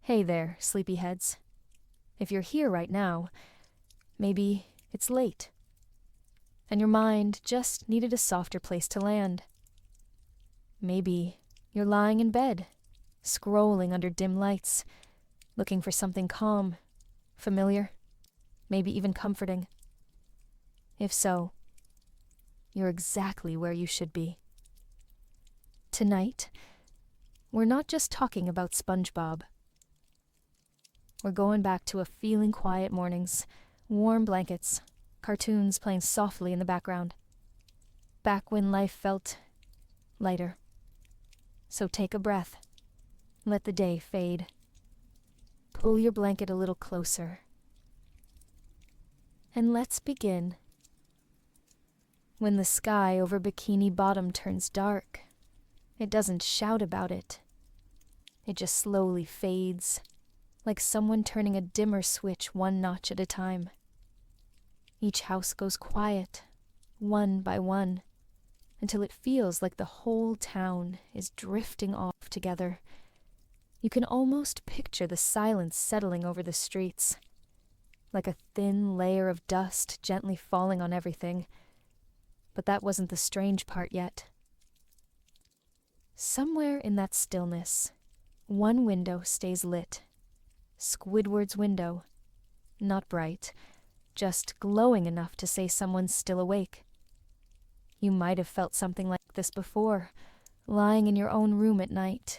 Hey there, sleepyheads. If you're here right now, maybe it's late, and your mind just needed a softer place to land. Maybe you're lying in bed, scrolling under dim lights, looking for something calm, familiar, maybe even comforting. If so, you're exactly where you should be. Tonight, we're not just talking about SpongeBob. We're going back to a feeling quiet mornings, warm blankets, cartoons playing softly in the background. Back when life felt lighter. So take a breath. Let the day fade. Pull your blanket a little closer. And let's begin. When the sky over Bikini Bottom turns dark, it doesn't shout about it. It just slowly fades, like someone turning a dimmer switch one notch at a time. Each house goes quiet, one by one, until it feels like the whole town is drifting off together. You can almost picture the silence settling over the streets, like a thin layer of dust gently falling on everything. But that wasn't the strange part yet. Somewhere in that stillness, one window stays lit. Squidward's window. Not bright, just glowing enough to say someone's still awake. You might have felt something like this before, lying in your own room at night,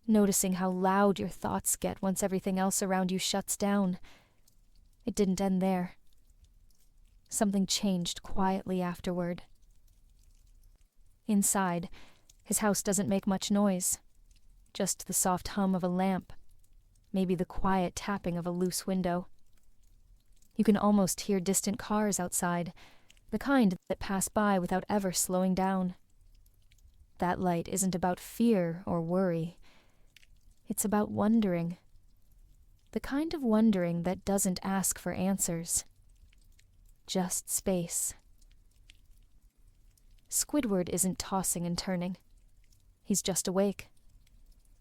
noticing how loud your thoughts get once everything else around you shuts down. It didn't end there. Something changed quietly afterward. Inside, his house doesn't make much noise, just the soft hum of a lamp, maybe the quiet tapping of a loose window. You can almost hear distant cars outside, the kind that pass by without ever slowing down. That light isn't about fear or worry. It's about wondering. The kind of wondering that doesn't ask for answers. Just space. Squidward isn't tossing and turning. He's just awake.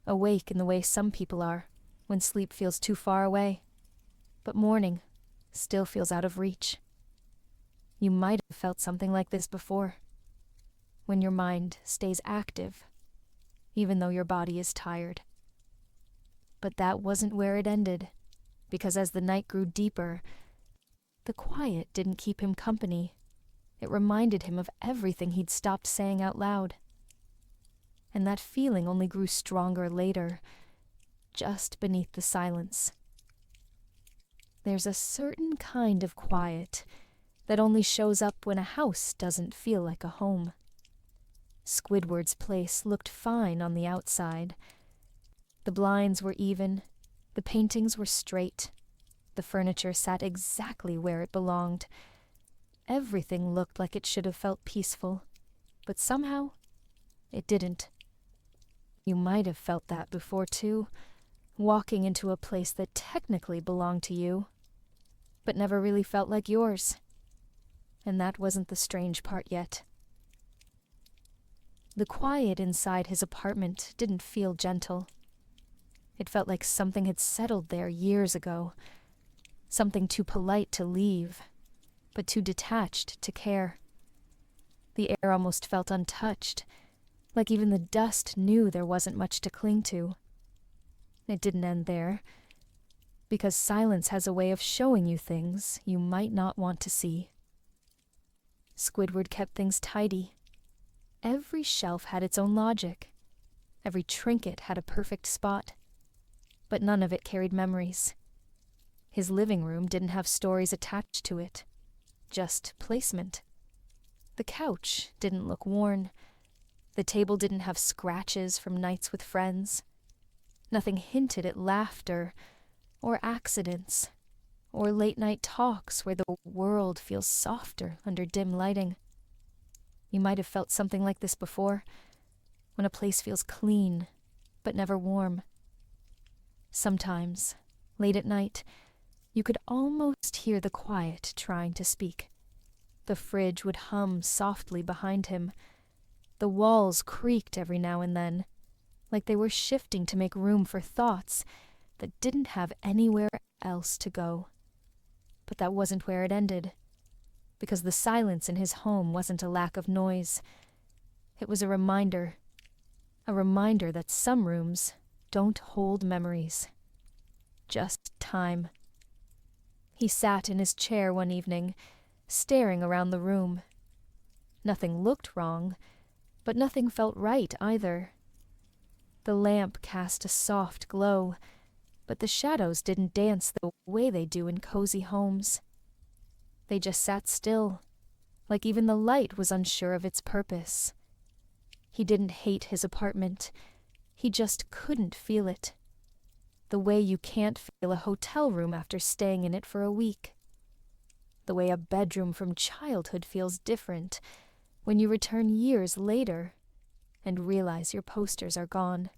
Awake in the way some people are, when sleep feels too far away, but morning still feels out of reach. You might have felt something like this before, when your mind stays active, even though your body is tired. But that wasn't where it ended, because as the night grew deeper, the quiet didn't keep him company. It reminded him of everything he'd stopped saying out loud. And that feeling only grew stronger later, just beneath the silence. There's a certain kind of quiet that only shows up when a house doesn't feel like a home. Squidward's place looked fine on the outside. The blinds were even, the paintings were straight, the furniture sat exactly where it belonged. Everything looked like it should have felt peaceful, but somehow it didn't. You might have felt that before too, walking into a place that technically belonged to you, but never really felt like yours. And that wasn't the strange part yet. The quiet inside his apartment didn't feel gentle. It felt like something had settled there years ago, something too polite to leave, but too detached to care. The air almost felt untouched, like even the dust knew there wasn't much to cling to. It didn't end there, because silence has a way of showing you things you might not want to see. Squidward kept things tidy. Every shelf had its own logic. Every trinket had a perfect spot, but none of it carried memories. His living room didn't have stories attached to it, just placement. The couch didn't look worn. The table didn't have scratches from nights with friends. Nothing hinted at laughter, or accidents, or late-night talks where the world feels softer under dim lighting. You might have felt something like this before, when a place feels clean, but never warm. Sometimes, late at night, you could almost hear the quiet trying to speak. The fridge would hum softly behind him. The walls creaked every now and then, like they were shifting to make room for thoughts that didn't have anywhere else to go. But that wasn't where it ended, because the silence in his home wasn't a lack of noise. It was a reminder that some rooms don't hold memories, just time. He sat in his chair one evening, staring around the room. Nothing looked wrong, but nothing felt right either. The lamp cast a soft glow, but the shadows didn't dance the way they do in cozy homes. They just sat still, like even the light was unsure of its purpose. He didn't hate his apartment, he just couldn't feel it. The way you can't feel a hotel room after staying in it for a week. The way a bedroom from childhood feels different when you return years later and realize your posters are gone.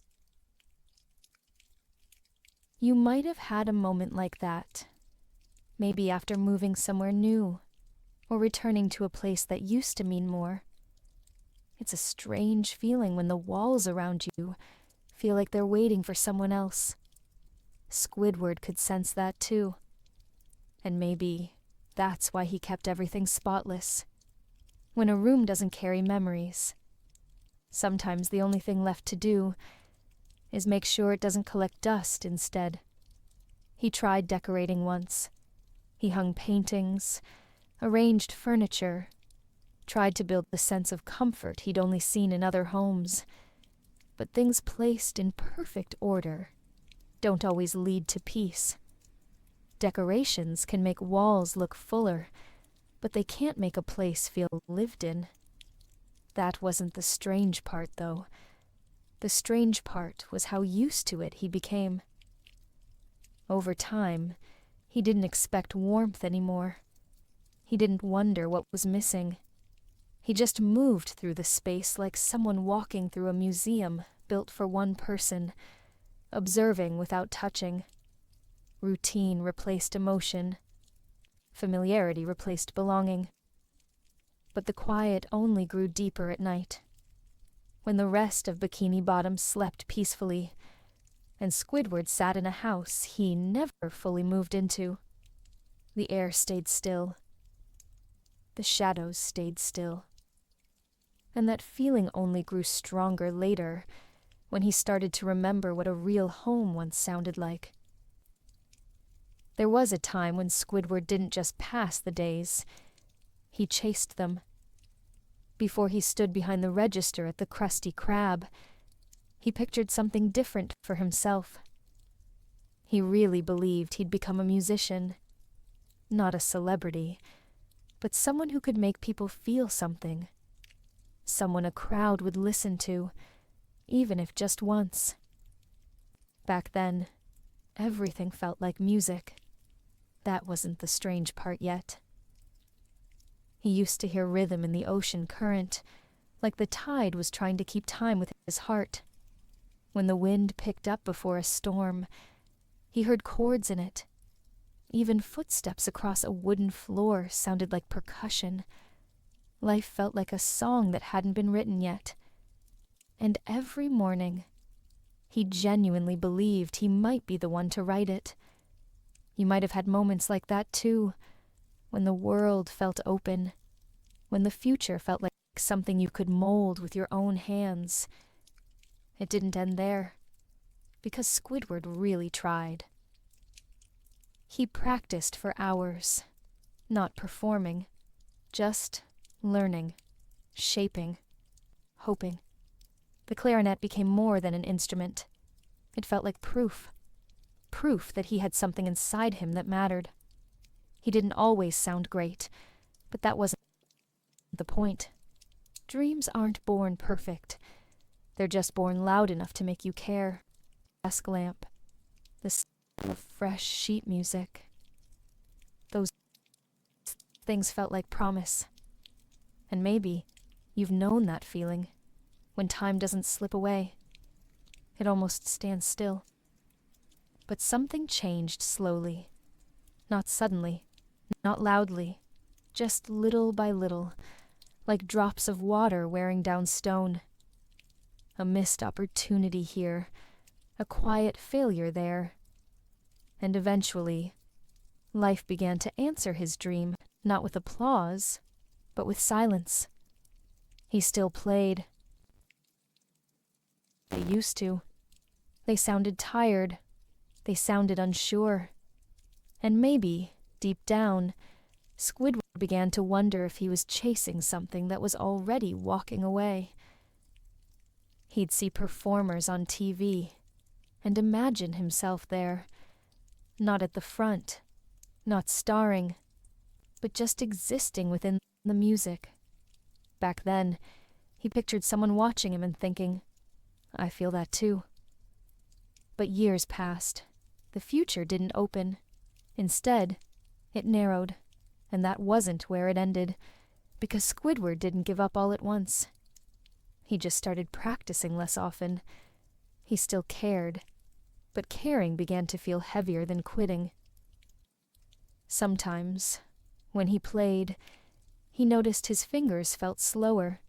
You might have had a moment like that, maybe after moving somewhere new or returning to a place that used to mean more. It's a strange feeling when the walls around you feel like they're waiting for someone else. Squidward could sense that too. And maybe that's why he kept everything spotless. When a room doesn't carry memories, sometimes the only thing left to do is make sure it doesn't collect dust instead. He tried decorating once. He hung paintings, arranged furniture, tried to build the sense of comfort he'd only seen in other homes. But things placed in perfect order don't always lead to peace. Decorations can make walls look fuller, but they can't make a place feel lived in. That wasn't the strange part, though. The strange part was how used to it he became. Over time, he didn't expect warmth anymore. He didn't wonder what was missing. He just moved through the space like someone walking through a museum built for one person, observing without touching. Routine replaced emotion. Familiarity replaced belonging. But the quiet only grew deeper at night, when the rest of Bikini Bottom slept peacefully, and Squidward sat in a house he never fully moved into. The air stayed still. The shadows stayed still. And that feeling only grew stronger later, when he started to remember what a real home once sounded like. There was a time when Squidward didn't just pass the days, he chased them. Before he stood behind the register at the Krusty Krab, he pictured something different for himself. He really believed he'd become a musician. Not a celebrity, but someone who could make people feel something. Someone a crowd would listen to, even if just once. Back then, everything felt like music. That wasn't the strange part yet. He used to hear rhythm in the ocean current, like the tide was trying to keep time with his heart. When the wind picked up before a storm, he heard chords in it. Even footsteps across a wooden floor sounded like percussion. Life felt like a song that hadn't been written yet. And every morning, he genuinely believed he might be the one to write it. You might have had moments like that too, when the world felt open, when the future felt like something you could mold with your own hands. It didn't end there, because Squidward really tried. He practiced for hours, not performing, just learning, shaping, hoping. The clarinet became more than an instrument. It felt like proof that he had something inside him that mattered. He didn't always sound great, but that wasn't the point. Dreams aren't born perfect. They're just born loud enough to make you care. Desk lamp, the smell of fresh sheet music. Those things felt like promise. And maybe you've known that feeling, when time doesn't slip away. It almost stands still. But something changed slowly. Not suddenly, not loudly, just little by little, like drops of water wearing down stone. A missed opportunity here, a quiet failure there, And eventually, life began to answer his dream, not with applause, but with silence. He still played. They used to. They sounded tired. They sounded unsure. And maybe, deep down, Squidward began to wonder if he was chasing something that was already walking away. He'd see performers on TV and imagine himself there, not at the front, not starring, but just existing within the music. Back then, he pictured someone watching him and thinking, I feel that too. But years passed. The future didn't open. Instead, it narrowed, and that wasn't where it ended, because Squidward didn't give up all at once. He just started practicing less often. He still cared, but caring began to feel heavier than quitting. Sometimes, when he played, he noticed his fingers felt slower,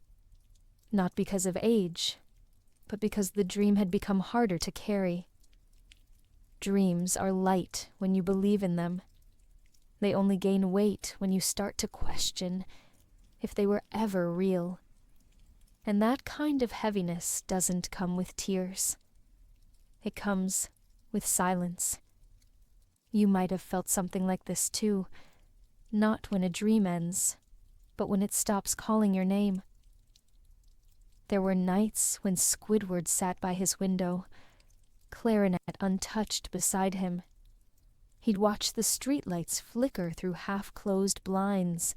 not because of age, but because the dream had become harder to carry. Dreams are light when you believe in them. They only gain weight when you start to question if they were ever real. And that kind of heaviness doesn't come with tears. It comes with silence. You might have felt something like this too, not when a dream ends, but when it stops calling your name. There were nights when Squidward sat by his window, Clarinet untouched beside him. He'd watch the streetlights flicker through half-closed blinds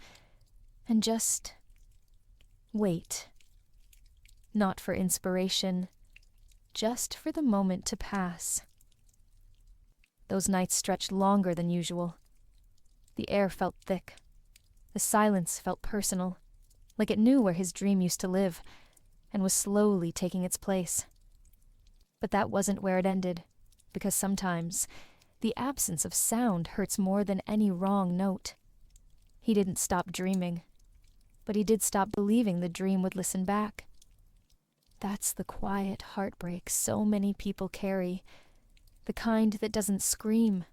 and just wait. Not for inspiration, just for the moment to pass. Those nights stretched longer than usual. The air felt thick. The silence felt personal, like it knew where his dream used to live and was slowly taking its place. But that wasn't where it ended, because sometimes the absence of sound hurts more than any wrong note. He didn't stop dreaming, but he did stop believing the dream would listen back. That's the quiet heartbreak so many people carry, the kind that doesn't scream.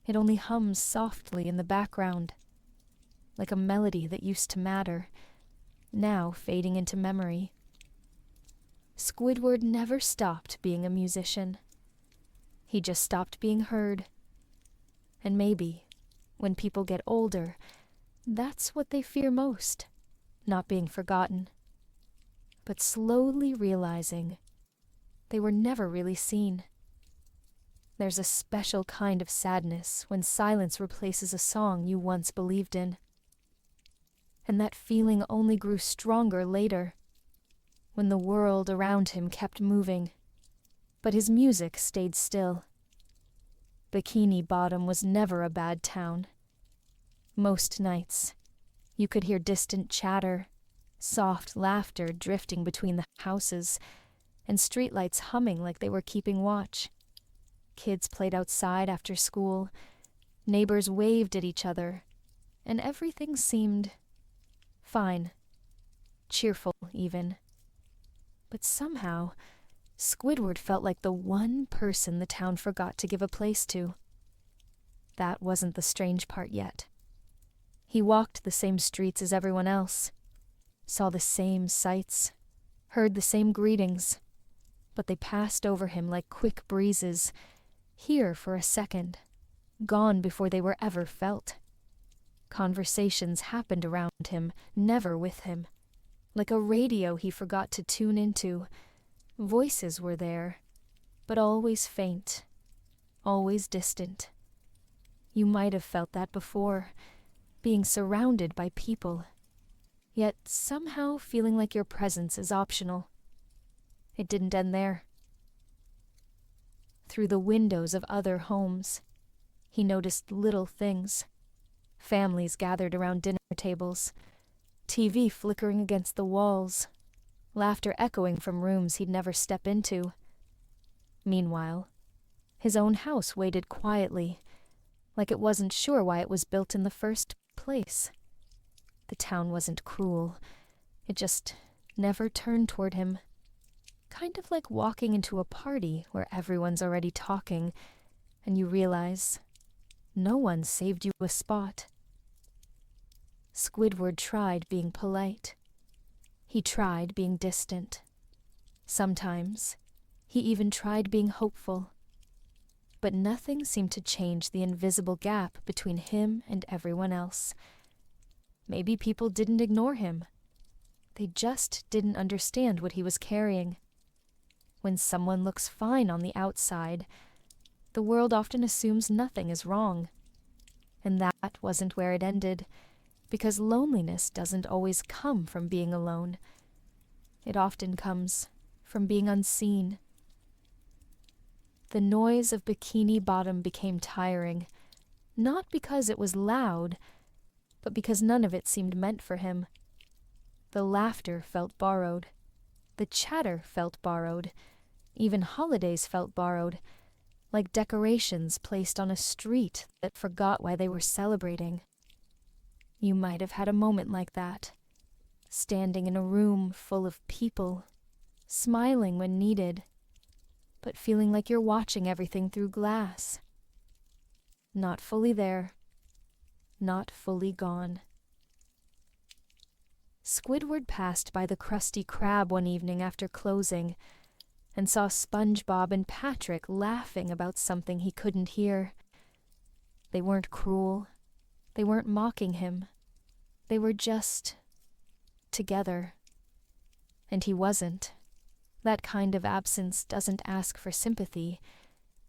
It only hums softly in the background, like a melody that used to matter, now fading into memory. Squidward never stopped being a musician. He just stopped being heard. And maybe, when people get older, that's what they fear most, not being forgotten, but slowly realizing they were never really seen. There's a special kind of sadness when silence replaces a song you once believed in. And that feeling only grew stronger later, when the world around him kept moving, but his music stayed still. Bikini Bottom was never a bad town. Most nights, you could hear distant chatter, soft laughter drifting between the houses, and streetlights humming like they were keeping watch. Kids played outside after school, neighbors waved at each other, and everything seemed fine, cheerful even. But somehow, Squidward felt like the one person the town forgot to give a place to. That wasn't the strange part yet. He walked the same streets as everyone else, saw the same sights, heard the same greetings, but they passed over him like quick breezes, here for a second, gone before they were ever felt. Conversations happened around him, never with him. Like a radio he forgot to tune into. Voices were there, but always faint, always distant. You might have felt that before, being surrounded by people, yet somehow feeling like your presence is optional. It didn't end there. Through the windows of other homes, he noticed little things. Families gathered around dinner tables, TV flickering against the walls, laughter echoing from rooms he'd never step into. Meanwhile, his own house waited quietly, like it wasn't sure why it was built in the first place. The town wasn't cruel. It just never turned toward him. Kind of like walking into a party where everyone's already talking, and you realize no one saved you a spot. Squidward tried being polite. He tried being distant. Sometimes, he even tried being hopeful. But nothing seemed to change the invisible gap between him and everyone else. Maybe people didn't ignore him. They just didn't understand what he was carrying. When someone looks fine on the outside, the world often assumes nothing is wrong. And that wasn't where it ended, because loneliness doesn't always come from being alone. It often comes from being unseen. The noise of Bikini Bottom became tiring, not because it was loud, but because none of it seemed meant for him. The laughter felt borrowed. The chatter felt borrowed. Even holidays felt borrowed, like decorations placed on a street that forgot why they were celebrating. You might have had a moment like that, standing in a room full of people, smiling when needed, but feeling like you're watching everything through glass. Not fully there, not fully gone. Squidward passed by the Krusty Krab one evening after closing and saw SpongeBob and Patrick laughing about something he couldn't hear. They weren't cruel. They weren't mocking him. They were just together. And he wasn't. That kind of absence doesn't ask for sympathy.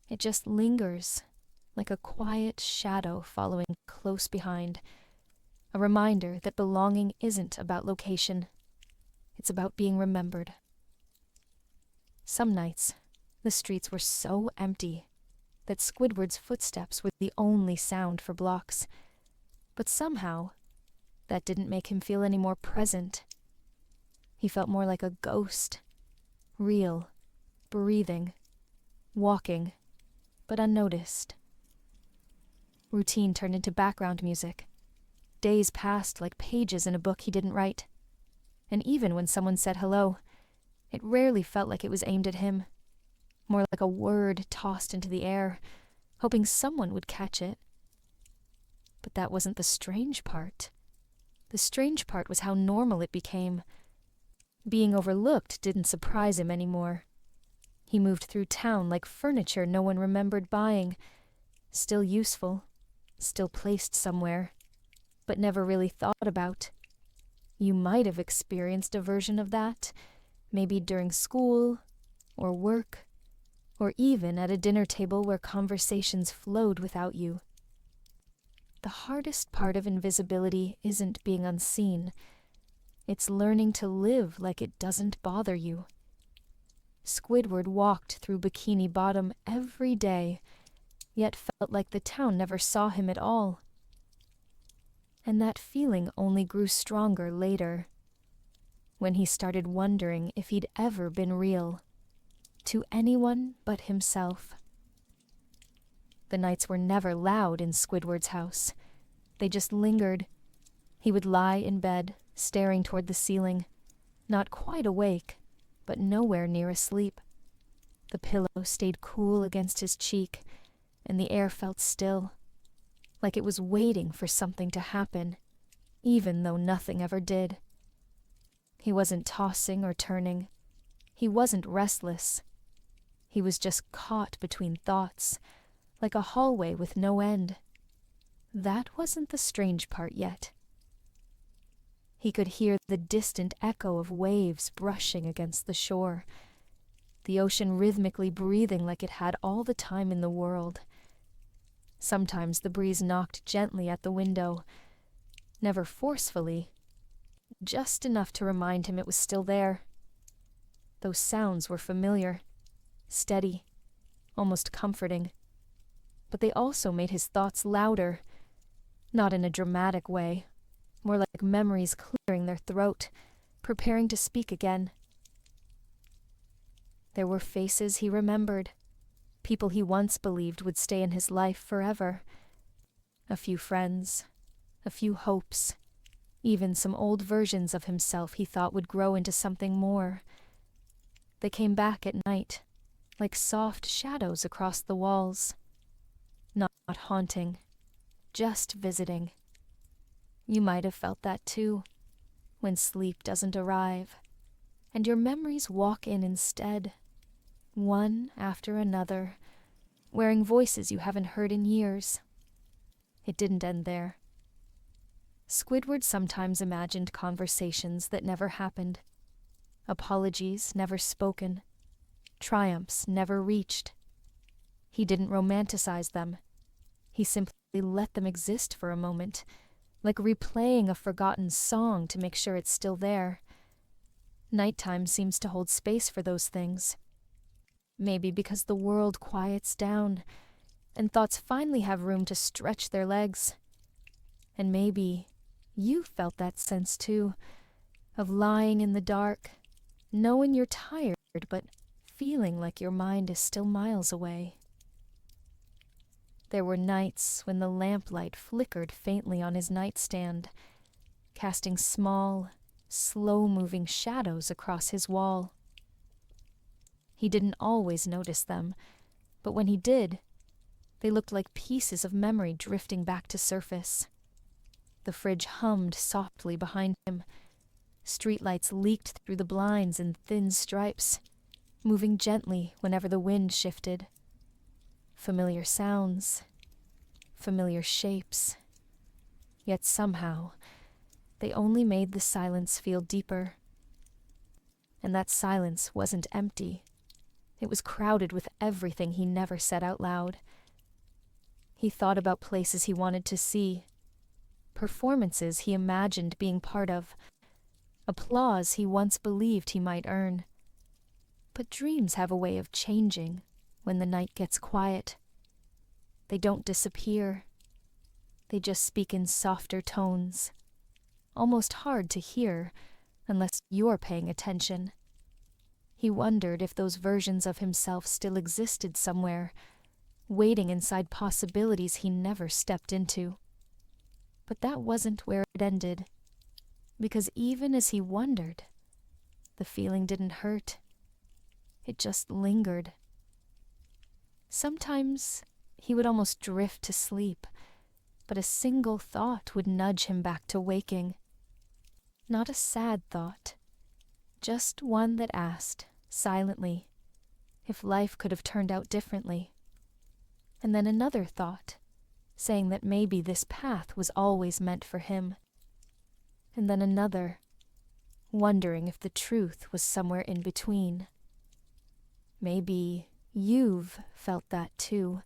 It just lingers, like a quiet shadow following close behind. A reminder that belonging isn't about location. It's about being remembered. Some nights, the streets were so empty that Squidward's footsteps were the only sound for blocks. But somehow, that didn't make him feel any more present. He felt more like a ghost. Real, breathing, walking, but unnoticed. Routine turned into background music. Days passed like pages in a book he didn't write. And even when someone said hello, it rarely felt like it was aimed at him. More like a word tossed into the air, hoping someone would catch it. But that wasn't the strange part. The strange part was how normal it became. Being overlooked didn't surprise him anymore. He moved through town like furniture no one remembered buying. Still useful, still placed somewhere, but never really thought about. You might have experienced a version of that, maybe during school, or work, or even at a dinner table where conversations flowed without you. The hardest part of invisibility isn't being unseen. It's learning to live like it doesn't bother you. Squidward walked through Bikini Bottom every day, yet felt like the town never saw him at all. And that feeling only grew stronger later, when he started wondering if he'd ever been real, to anyone but himself. The nights were never loud in Squidward's house. They just lingered. He would lie in bed, staring toward the ceiling, not quite awake, but nowhere near asleep. The pillow stayed cool against his cheek, and the air felt still, like it was waiting for something to happen, even though nothing ever did. He wasn't tossing or turning. He wasn't restless. He was just caught between thoughts, like a hallway with no end. That wasn't the strange part yet. He could hear the distant echo of waves brushing against the shore, the ocean rhythmically breathing like it had all the time in the world. Sometimes the breeze knocked gently at the window, never forcefully, just enough to remind him it was still there. Those sounds were familiar, steady, almost comforting, but they also made his thoughts louder, not in a dramatic way, more like memories clearing their throat, preparing to speak again. There were faces he remembered, people he once believed would stay in his life forever. A few friends, a few hopes, even some old versions of himself he thought would grow into something more. They came back at night, like soft shadows across the walls. not haunting, just visiting. You might have felt that too, when sleep doesn't arrive, and your memories walk in instead, one after another, wearing voices you haven't heard in years. It didn't end there. Squidward sometimes imagined conversations that never happened, apologies never spoken, triumphs never reached. He didn't romanticize them. He simply let them exist for a moment, like replaying a forgotten song to make sure it's still there. Nighttime seems to hold space for those things. Maybe because the world quiets down, and thoughts finally have room to stretch their legs. And maybe you felt that sense too, of lying in the dark, knowing you're tired, but feeling like your mind is still miles away. There were nights when the lamplight flickered faintly on his nightstand, casting small, slow-moving shadows across his wall. He didn't always notice them, but when he did, they looked like pieces of memory drifting back to surface. The fridge hummed softly behind him. Streetlights leaked through the blinds in thin stripes, moving gently whenever the wind shifted. Familiar sounds, familiar shapes. Yet somehow, they only made the silence feel deeper. And that silence wasn't empty. It was crowded with everything he never said out loud. He thought about places he wanted to see, performances he imagined being part of, applause he once believed he might earn. But dreams have a way of changing when the night gets quiet. They don't disappear. They just speak in softer tones, almost hard to hear unless you're paying attention. He wondered if those versions of himself still existed somewhere, waiting inside possibilities he never stepped into. But that wasn't where it ended, because even as he wondered, the feeling didn't hurt. It just lingered. Sometimes he would almost drift to sleep, but a single thought would nudge him back to waking. Not a sad thought, just one that asked, silently, if life could have turned out differently. And then another thought, saying that maybe this path was always meant for him. And then another, wondering if the truth was somewhere in between. Maybe you've felt that too,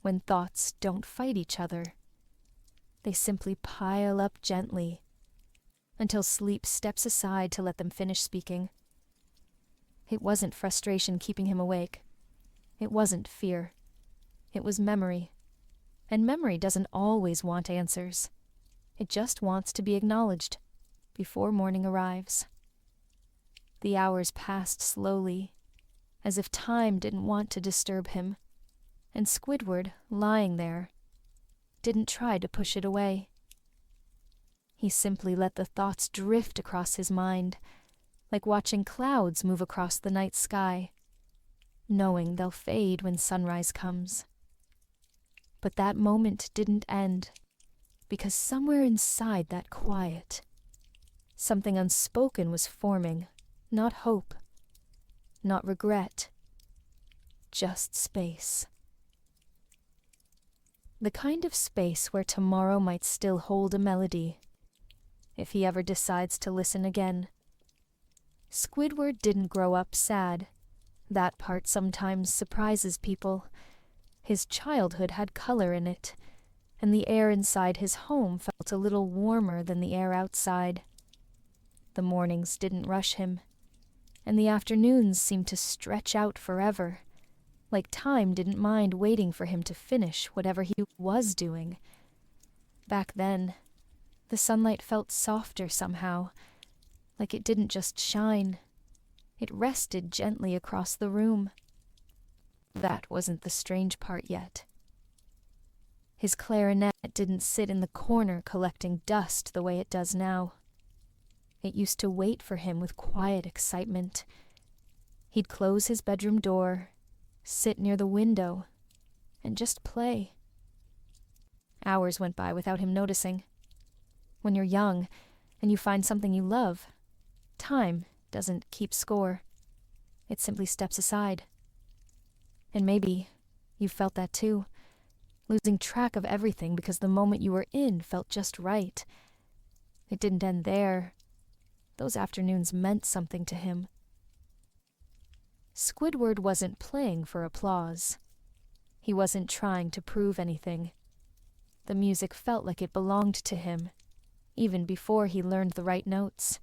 when thoughts don't fight each other. They simply pile up gently, until sleep steps aside to let them finish speaking. It wasn't frustration keeping him awake. It wasn't fear. It was memory. And memory doesn't always want answers. It just wants to be acknowledged before morning arrives. The hours passed slowly, as if time didn't want to disturb him, and Squidward, lying there, didn't try to push it away. He simply let the thoughts drift across his mind, like watching clouds move across the night sky, knowing they'll fade when sunrise comes. But that moment didn't end, because somewhere inside that quiet, something unspoken was forming, not hope, not regret, just space. The kind of space where tomorrow might still hold a melody, if he ever decides to listen again. Squidward didn't grow up sad. That part sometimes surprises people. His childhood had color in it, and the air inside his home felt a little warmer than the air outside. The mornings didn't rush him, and the afternoons seemed to stretch out forever, like time didn't mind waiting for him to finish whatever he was doing. Back then, the sunlight felt softer somehow, like it didn't just shine. It rested gently across the room. That wasn't the strange part yet. His clarinet didn't sit in the corner collecting dust the way it does now. It used to wait for him with quiet excitement. He'd close his bedroom door, sit near the window, and just play. Hours went by without him noticing. When you're young and you find something you love, time doesn't keep score. It simply steps aside. And maybe you felt that too, losing track of everything because the moment you were in felt just right. It didn't end there. Those afternoons meant something to him. Squidward wasn't playing for applause. He wasn't trying to prove anything. The music felt like it belonged to him, even before he learned the right notes.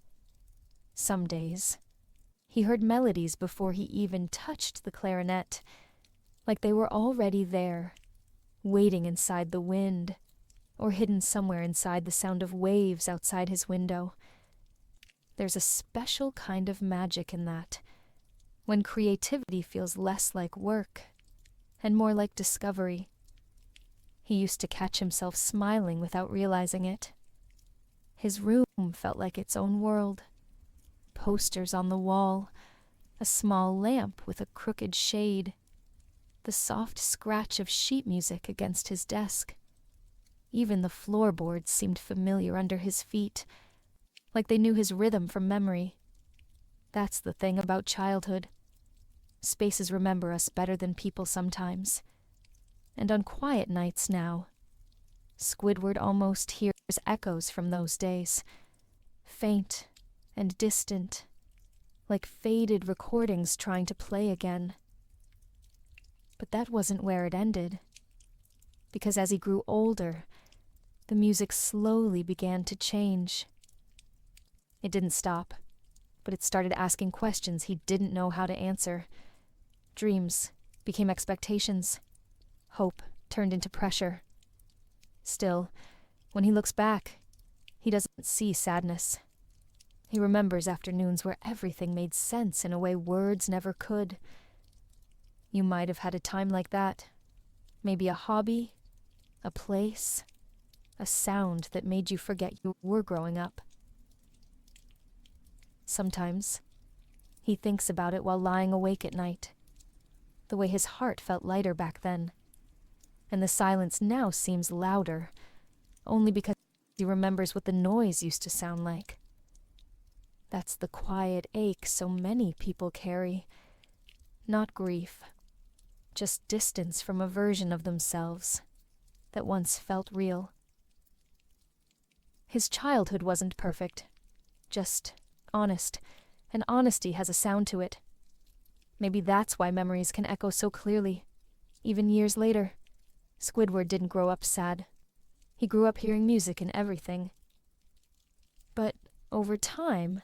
Some days, he heard melodies before he even touched the clarinet, like they were already there, waiting inside the wind, or hidden somewhere inside the sound of waves outside his window. There's a special kind of magic in that, when creativity feels less like work and more like discovery. He used to catch himself smiling without realizing it. His room felt like its own world. Posters on the wall, a small lamp with a crooked shade, the soft scratch of sheet music against his desk. Even the floorboards seemed familiar under his feet, like they knew his rhythm from memory. That's the thing about childhood. Spaces remember us better than people sometimes. And on quiet nights now, Squidward almost hears echoes from those days, faint and distant, like faded recordings trying to play again. But that wasn't where it ended, because as he grew older, the music slowly began to change. It didn't stop, but it started asking questions he didn't know how to answer. Dreams became expectations. Hope turned into pressure. Still, when he looks back, he doesn't see sadness. He remembers afternoons where everything made sense in a way words never could. You might have had a time like that. Maybe a hobby, a place, a sound that made you forget you were growing up. Sometimes, he thinks about it while lying awake at night. The way his heart felt lighter back then. And the silence now seems louder, only because he remembers what the noise used to sound like. That's the quiet ache so many people carry. Not grief, just distance from a version of themselves that once felt real. His childhood wasn't perfect, just honest, and honesty has a sound to it. Maybe that's why memories can echo so clearly, even years later. Squidward didn't grow up sad. He grew up hearing music in everything. But over time,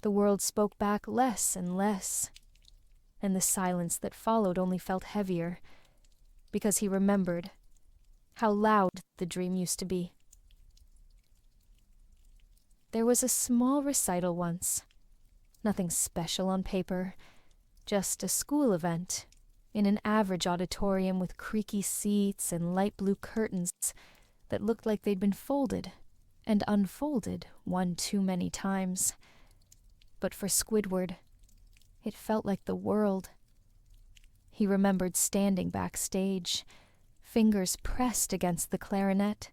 the world spoke back less and less, and the silence that followed only felt heavier, because he remembered how loud the dream used to be. There was a small recital once, nothing special on paper, just a school event in an average auditorium with creaky seats and light blue curtains that looked like they'd been folded and unfolded one too many times. But for Squidward, it felt like the world. He remembered standing backstage, fingers pressed against the clarinet,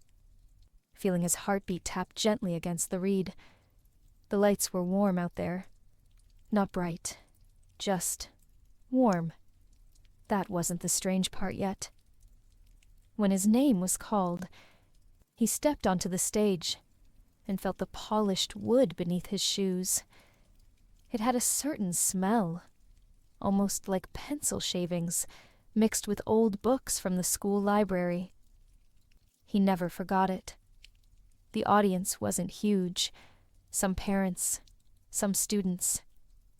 feeling his heartbeat tap gently against the reed. The lights were warm out there. Not bright, just warm. That wasn't the strange part yet. When his name was called, he stepped onto the stage and felt the polished wood beneath his shoes. It had a certain smell, almost like pencil shavings, mixed with old books from the school library. He never forgot it. The audience wasn't huge. Some parents, some students,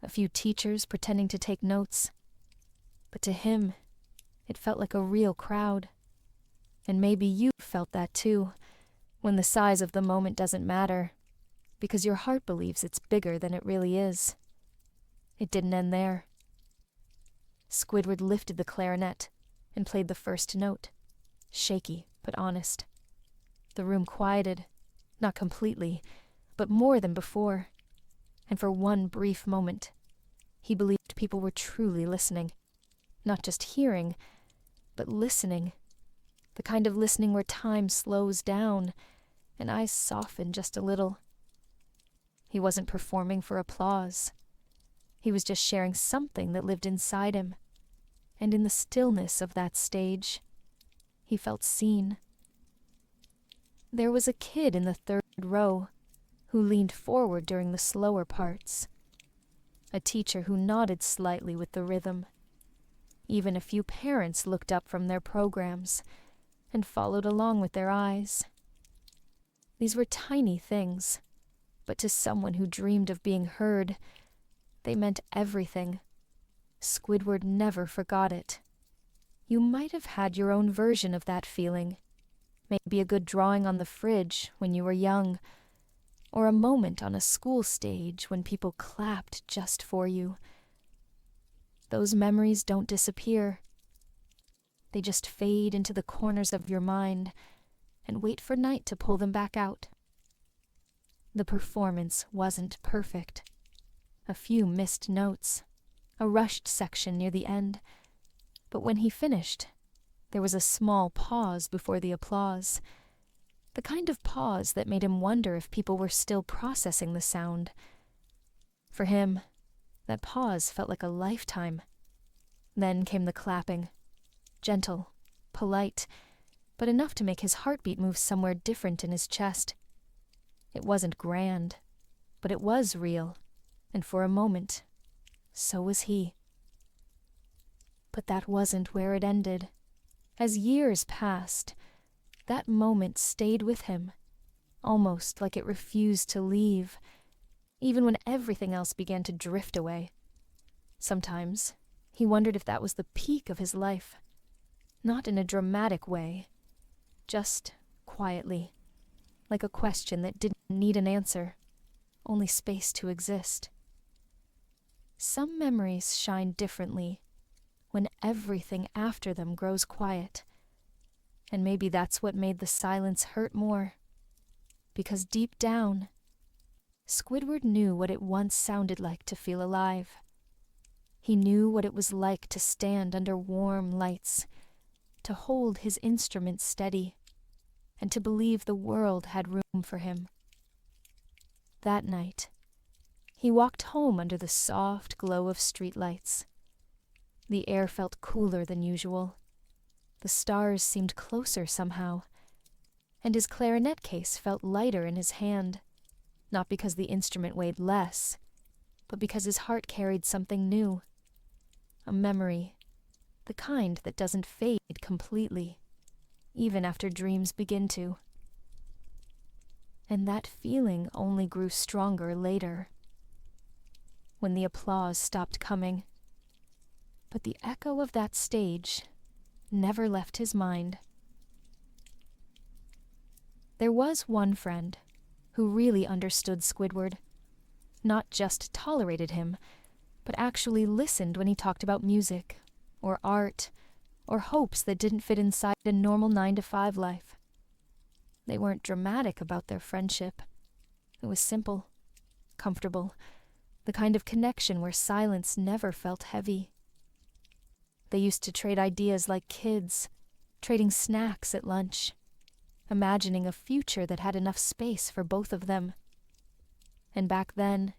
a few teachers pretending to take notes. But to him, it felt like a real crowd. And maybe you felt that too, when the size of the moment doesn't matter, because your heart believes it's bigger than it really is. It didn't end there. Squidward lifted the clarinet and played the first note, shaky but honest. The room quieted, not completely, but more than before. And for one brief moment, he believed people were truly listening. Not just hearing, but listening. the kind of listening where time slows down and eyes soften just a little. He wasn't performing for applause. He was just sharing something that lived inside him, and in the stillness of that stage, he felt seen. There was a kid in the third row who leaned forward during the slower parts, a teacher who nodded slightly with the rhythm. Even a few parents looked up from their programs and followed along with their eyes. These were tiny things, but to someone who dreamed of being heard, they meant everything. Squidward never forgot it. You might have had your own version of that feeling. Maybe a good drawing on the fridge when you were young, or a moment on a school stage when people clapped just for you. Those memories don't disappear. They just fade into the corners of your mind and wait for night to pull them back out. The performance wasn't perfect. A few missed notes, a rushed section near the end, but when he finished, there was a small pause before the applause, the kind of pause that made him wonder if people were still processing the sound. For him, that pause felt like a lifetime. Then came the clapping, gentle, polite, but enough to make his heartbeat move somewhere different in his chest. It wasn't grand, but it was real, and for a moment, so was he. But that wasn't where it ended. As years passed, that moment stayed with him, almost like it refused to leave, even when everything else began to drift away. Sometimes, he wondered if that was the peak of his life, not in a dramatic way, just quietly, like a question that didn't need an answer, only space to exist. Some memories shine differently when everything after them grows quiet. And maybe that's what made the silence hurt more. Because deep down, Squidward knew what it once sounded like to feel alive. He knew what it was like to stand under warm lights, to hold his instrument steady, and to believe the world had room for him. That night, he walked home under the soft glow of streetlights. The air felt cooler than usual. The stars seemed closer somehow, and his clarinet case felt lighter in his hand, not because the instrument weighed less, but because his heart carried something new, a memory, the kind that doesn't fade completely, even after dreams begin to. And that feeling only grew stronger later, when the applause stopped coming. But the echo of that stage never left his mind. There was one friend who really understood Squidward, not just tolerated him, but actually listened when he talked about music, or art, or hopes that didn't fit inside a normal 9-to-5 life. They weren't dramatic about their friendship. It was simple, comfortable, the kind of connection where silence never felt heavy. They used to trade ideas like kids, trading snacks at lunch, imagining a future that had enough space for both of them. And back then,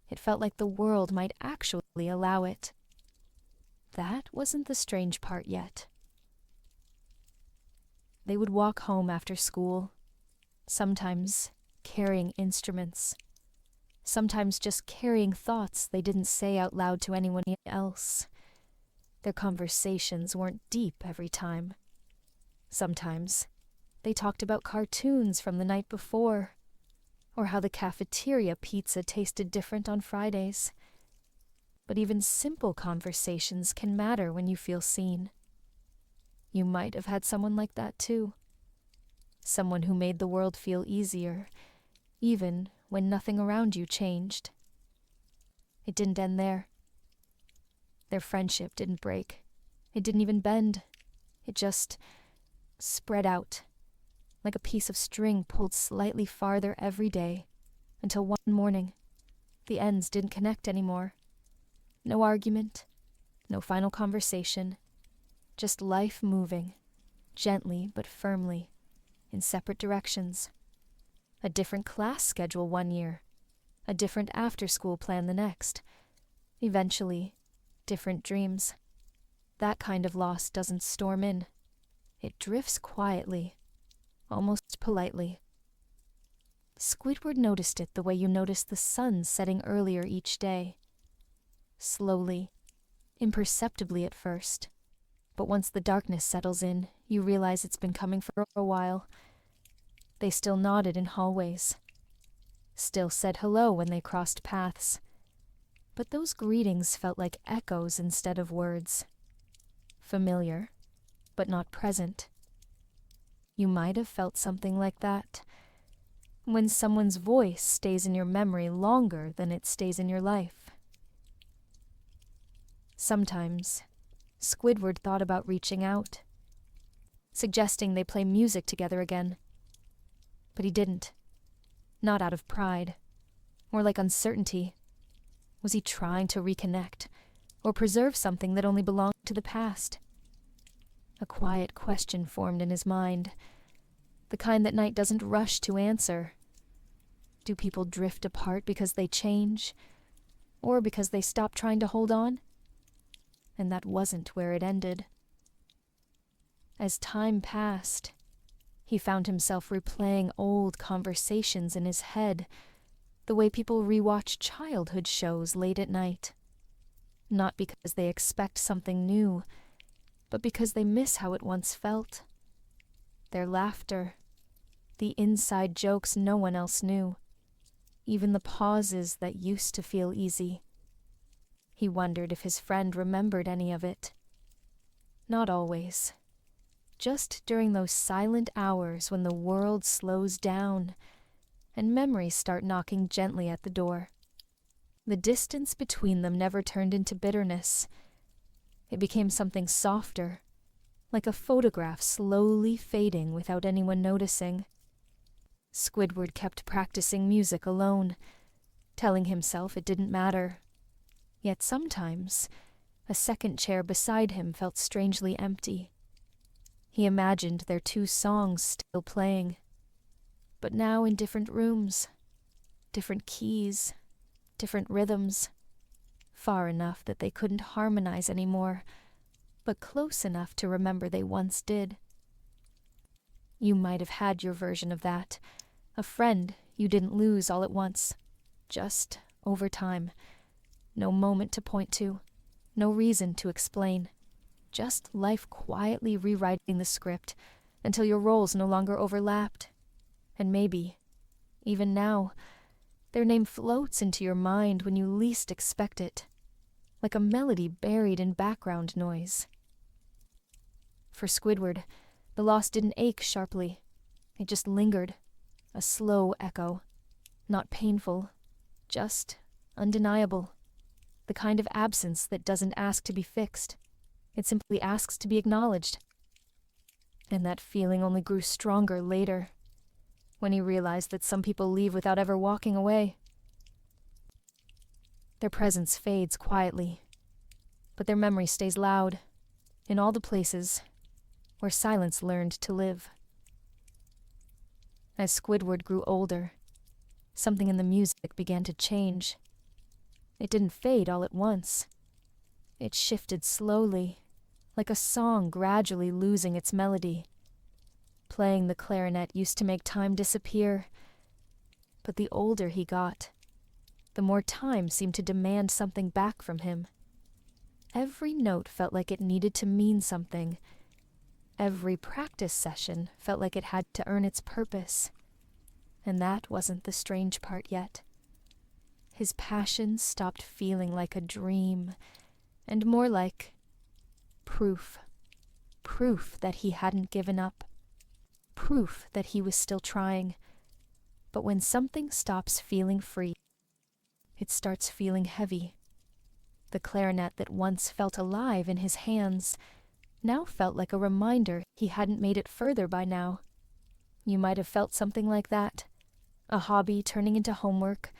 it felt like the world might actually allow it. That wasn't the strange part yet. They would walk home after school, sometimes carrying instruments, sometimes just carrying thoughts they didn't say out loud to anyone else. Their conversations weren't deep every time. Sometimes they talked about cartoons from the night before, or how the cafeteria pizza tasted different on Fridays. But even simple conversations can matter when you feel seen. You might have had someone like that too. Someone who made the world feel easier, even when nothing around you changed. It didn't end there. Their friendship didn't break. It didn't even bend. It just spread out, like a piece of string pulled slightly farther every day, until one morning, the ends didn't connect anymore. No argument, no final conversation, just life moving, gently but firmly, in separate directions. A different class schedule one year, a different after-school plan the next. Eventually, different dreams. That kind of loss doesn't storm in. It drifts quietly, almost politely. Squidward noticed it the way you notice the sun setting earlier each day. Slowly, imperceptibly at first. But once the darkness settles in, you realize it's been coming for a while. They still nodded in hallways. Still said hello when they crossed paths. But those greetings felt like echoes instead of words. Familiar, but not present. You might have felt something like that when someone's voice stays in your memory longer than it stays in your life. Sometimes, Squidward thought about reaching out, suggesting they play music together again. But he didn't. Not out of pride. More like uncertainty. Was he trying to reconnect, or preserve something that only belonged to the past? A quiet question formed in his mind, the kind that night doesn't rush to answer. Do people drift apart because they change, or because they stop trying to hold on? And that wasn't where it ended. As time passed, he found himself replaying old conversations in his head, the way people rewatch childhood shows late at night. Not because they expect something new, but because they miss how it once felt. Their laughter, the inside jokes no one else knew, even the pauses that used to feel easy. He wondered if his friend remembered any of it. Not always. Just during those silent hours when the world slows down and memories start knocking gently at the door. The distance between them never turned into bitterness. It became something softer, like a photograph slowly fading without anyone noticing. Squidward kept practicing music alone, telling himself it didn't matter. Yet sometimes, a second chair beside him felt strangely empty. He imagined their two songs still playing, but now in different rooms, different keys, different rhythms, far enough that they couldn't harmonize anymore, but close enough to remember they once did. You might have had your version of that, a friend you didn't lose all at once, just over time. No moment to point to, no reason to explain. Just life quietly rewriting the script until your roles no longer overlapped. And maybe, even now, their name floats into your mind when you least expect it, like a melody buried in background noise. For Squidward, the loss didn't ache sharply. It just lingered, a slow echo, not painful, just undeniable. The kind of absence that doesn't ask to be fixed. It simply asks to be acknowledged. And that feeling only grew stronger later, when he realized that some people leave without ever walking away. Their presence fades quietly, but their memory stays loud, in all the places where silence learned to live. As Squidward grew older, something in the music began to change. It didn't fade all at once. It shifted slowly, like a song gradually losing its melody. Playing the clarinet used to make time disappear, but the older he got, the more time seemed to demand something back from him. Every note felt like it needed to mean something. Every practice session felt like it had to earn its purpose. And that wasn't the strange part yet. His passion stopped feeling like a dream, and more like proof. Proof that he hadn't given up. Proof that he was still trying. But when something stops feeling free, it starts feeling heavy. The clarinet that once felt alive in his hands now felt like a reminder he hadn't made it further by now. You might have felt something like that. A hobby turning into homework,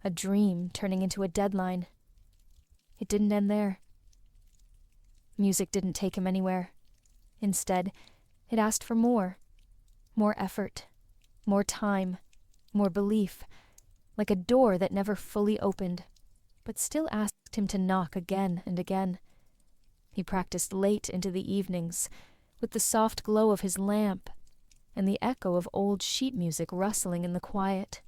a dream turning into a deadline. It didn't end there. Music didn't take him anywhere. Instead, It asked for more. More effort. More time. More belief. Like a door that never fully opened, but still asked him to knock again and again. He practiced late into the evenings, with the soft glow of his lamp and the echo of old sheet music rustling in the quiet.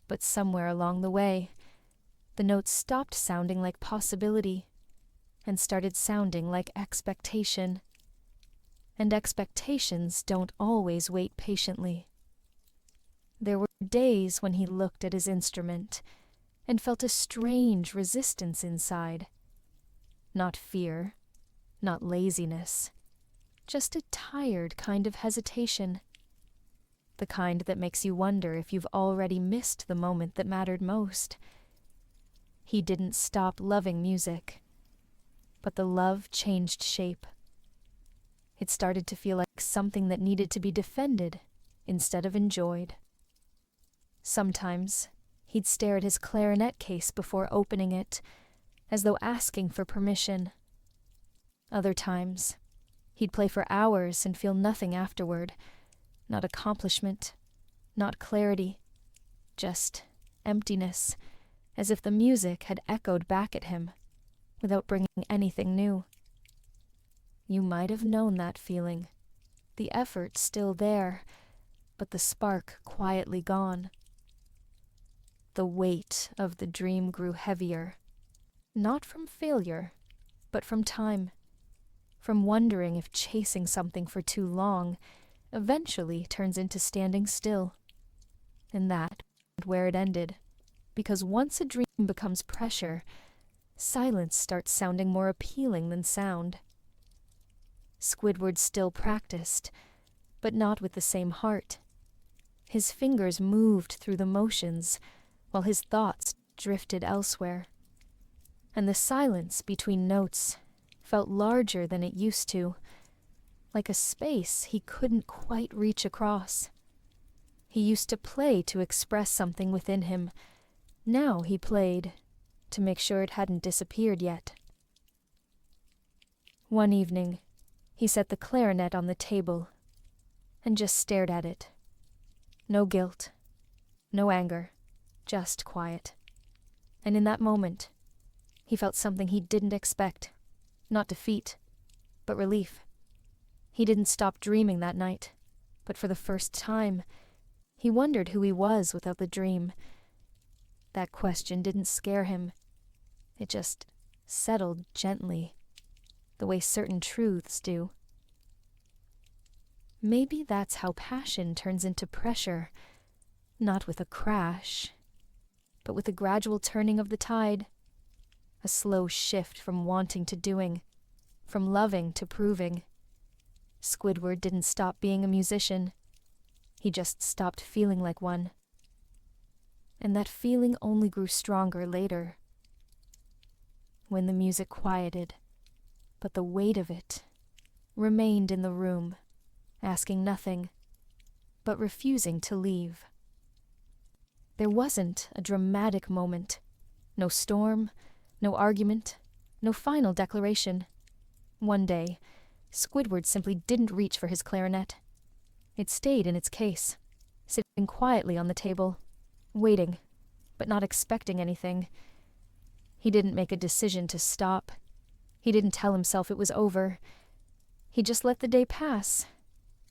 But somewhere along the way, the notes stopped sounding like possibility and started sounding like expectation. And expectations don't always wait patiently. There were days when he looked at his instrument and felt a strange resistance inside. Not fear, not laziness, just a tired kind of hesitation. The kind that makes you wonder if you've already missed the moment that mattered most. He didn't stop loving music, but the love changed shape. It started to feel like something that needed to be defended instead of enjoyed. Sometimes he'd stare at his clarinet case before opening it, as though asking for permission. Other times, he'd play for hours and feel nothing afterward. Not accomplishment, not clarity, just emptiness, as if the music had echoed back at him, without bringing anything new. You might have known that feeling, the effort still there, but the spark quietly gone. The weight of the dream grew heavier, not from failure, but from time, from wondering if chasing something for too long eventually turns into standing still. And that is where it ended, because once a dream becomes pressure, silence starts sounding more appealing than sound. Squidward still practiced, but not with the same heart. His fingers moved through the motions, while his thoughts drifted elsewhere. And the silence between notes felt larger than it used to, like a space he couldn't quite reach across. He used to play to express something within him. Now he played to make sure it hadn't disappeared yet. One evening, he set the clarinet on the table and just stared at it. No guilt, no anger, just quiet. And in that moment, he felt something he didn't expect. Not defeat, but relief. He didn't stop dreaming that night, but for the first time, he wondered who he was without the dream. That question didn't scare him. It just settled gently, the way certain truths do. Maybe that's how passion turns into pressure, not with a crash, but with a gradual turning of the tide, a slow shift from wanting to doing, from loving to proving. Squidward didn't stop being a musician. He just stopped feeling like one. And that feeling only grew stronger later, when the music quieted, but the weight of it remained in the room, asking nothing, but refusing to leave. There wasn't a dramatic moment, no storm, no argument, no final declaration. One day, Squidward simply didn't reach for his clarinet. It stayed in its case, sitting quietly on the table, waiting, but not expecting anything. He didn't make a decision to stop. He didn't tell himself it was over. He just let the day pass,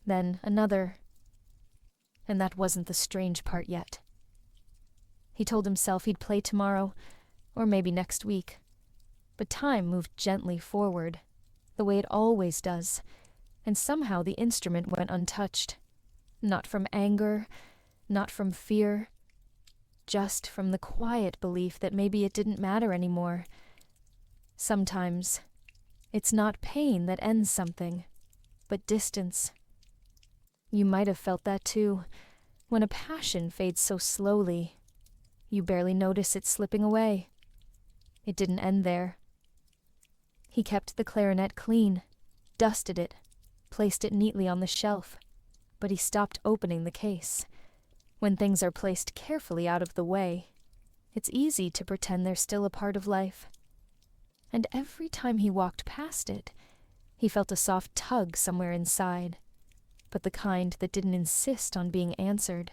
then another. And that wasn't the strange part yet. He told himself he'd play tomorrow, or maybe next week. But time moved gently forward, the way it always does, and somehow the instrument went untouched. Not from anger, not from fear, just from the quiet belief that maybe it didn't matter anymore. Sometimes, it's not pain that ends something, but distance. You might have felt that too, when a passion fades so slowly. You barely notice it slipping away. It didn't end there. He kept the clarinet clean, dusted it, placed it neatly on the shelf, but he stopped opening the case. When things are placed carefully out of the way, it's easy to pretend they're still a part of life. And every time he walked past it, He felt a soft tug somewhere inside, but the kind that didn't insist on being answered.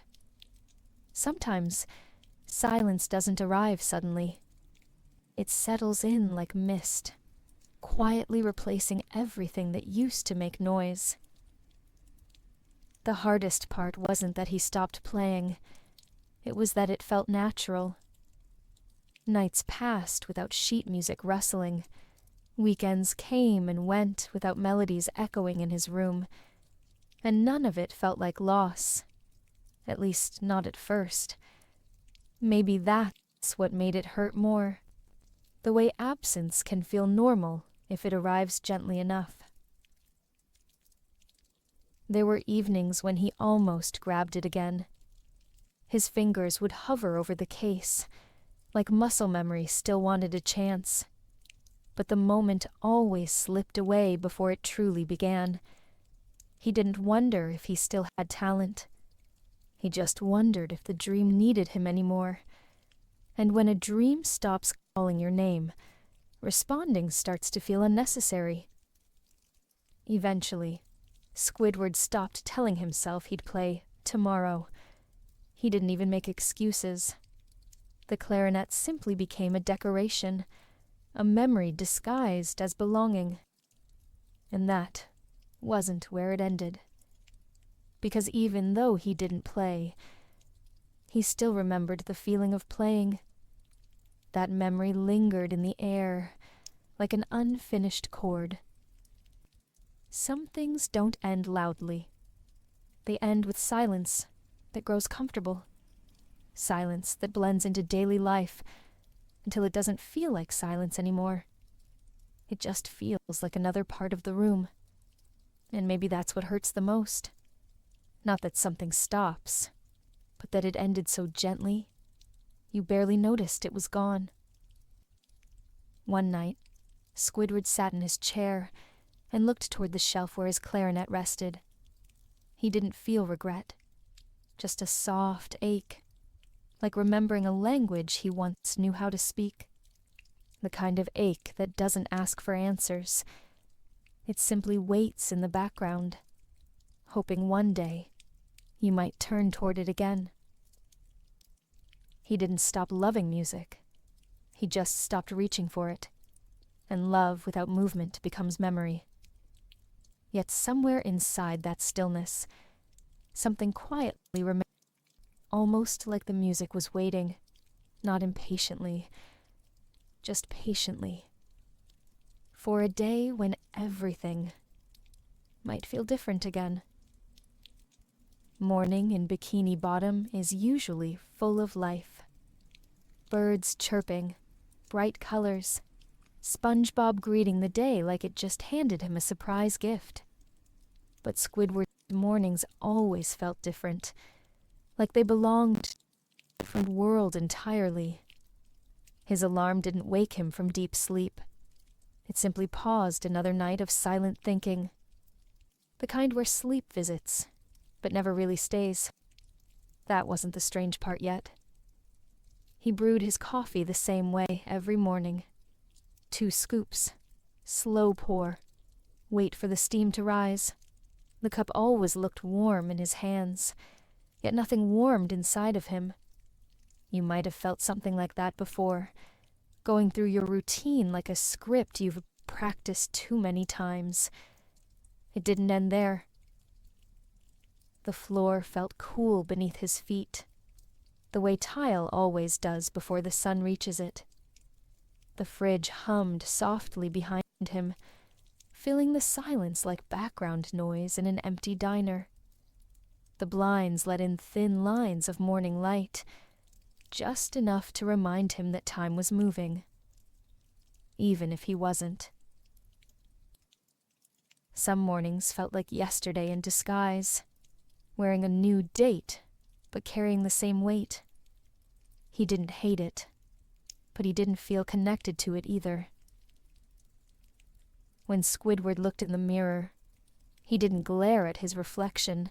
Sometimes, silence doesn't arrive suddenly. It settles in like mist, quietly replacing everything that used to make noise. The hardest part wasn't that he stopped playing. It was that it felt natural. Nights passed without sheet music rustling. Weekends came and went without melodies echoing in his room. And none of it felt like loss. At least, not at first. Maybe that's what made it hurt more. The way absence can feel normal if it arrives gently enough. There were evenings when he almost grabbed it again. His fingers would hover over the case, like muscle memory still wanted a chance. But the moment always slipped away before it truly began. He didn't wonder if he still had talent. He just wondered if the dream needed him anymore. And when a dream stops calling your name, responding starts to feel unnecessary. Eventually, Squidward stopped telling himself he'd play tomorrow. He didn't even make excuses. The clarinet simply became a decoration, a memory disguised as belonging. And that wasn't where it ended. Because even though he didn't play, he still remembered the feeling of playing. That memory lingered in the air, like an unfinished chord. Some things don't end loudly. They end with silence that grows comfortable. Silence that blends into daily life until it doesn't feel like silence anymore. It just feels like another part of the room. And maybe that's what hurts the most. Not that something stops, but that it ended so gently, you barely noticed it was gone. One night, Squidward sat in his chair and looked toward the shelf where his clarinet rested. He didn't feel regret, just a soft ache, like remembering a language he once knew how to speak. The kind of ache that doesn't ask for answers. It simply waits in the background, hoping one day you might turn toward it again. He didn't stop loving music. He just stopped reaching for it. And love without movement becomes memory. Yet somewhere inside that stillness, something quietly remained, almost like the music was waiting, not impatiently, just patiently, for a day when everything might feel different again. Morning in Bikini Bottom is usually full of life. Birds chirping, bright colors, SpongeBob greeting the day like it just handed him a surprise gift. But Squidward's mornings always felt different, like they belonged to a different world entirely. His alarm didn't wake him from deep sleep. It simply paused another night of silent thinking. The kind where sleep visits, but never really stays. That wasn't the strange part yet. He brewed his coffee the same way every morning. 2 scoops, slow pour, wait for the steam to rise. The cup always looked warm in his hands, yet nothing warmed inside of him. You might have felt something like that before, going through your routine like a script you've practiced too many times. It didn't end there. The floor felt cool beneath his feet, the way tile always does before the sun reaches it. The fridge hummed softly behind him, filling the silence like background noise in an empty diner. The blinds let in thin lines of morning light, just enough to remind him that time was moving, even if he wasn't. Some mornings felt like yesterday in disguise, wearing a new date, but carrying the same weight. He didn't hate it, but he didn't feel connected to it either. When Squidward looked in the mirror, he didn't glare at his reflection.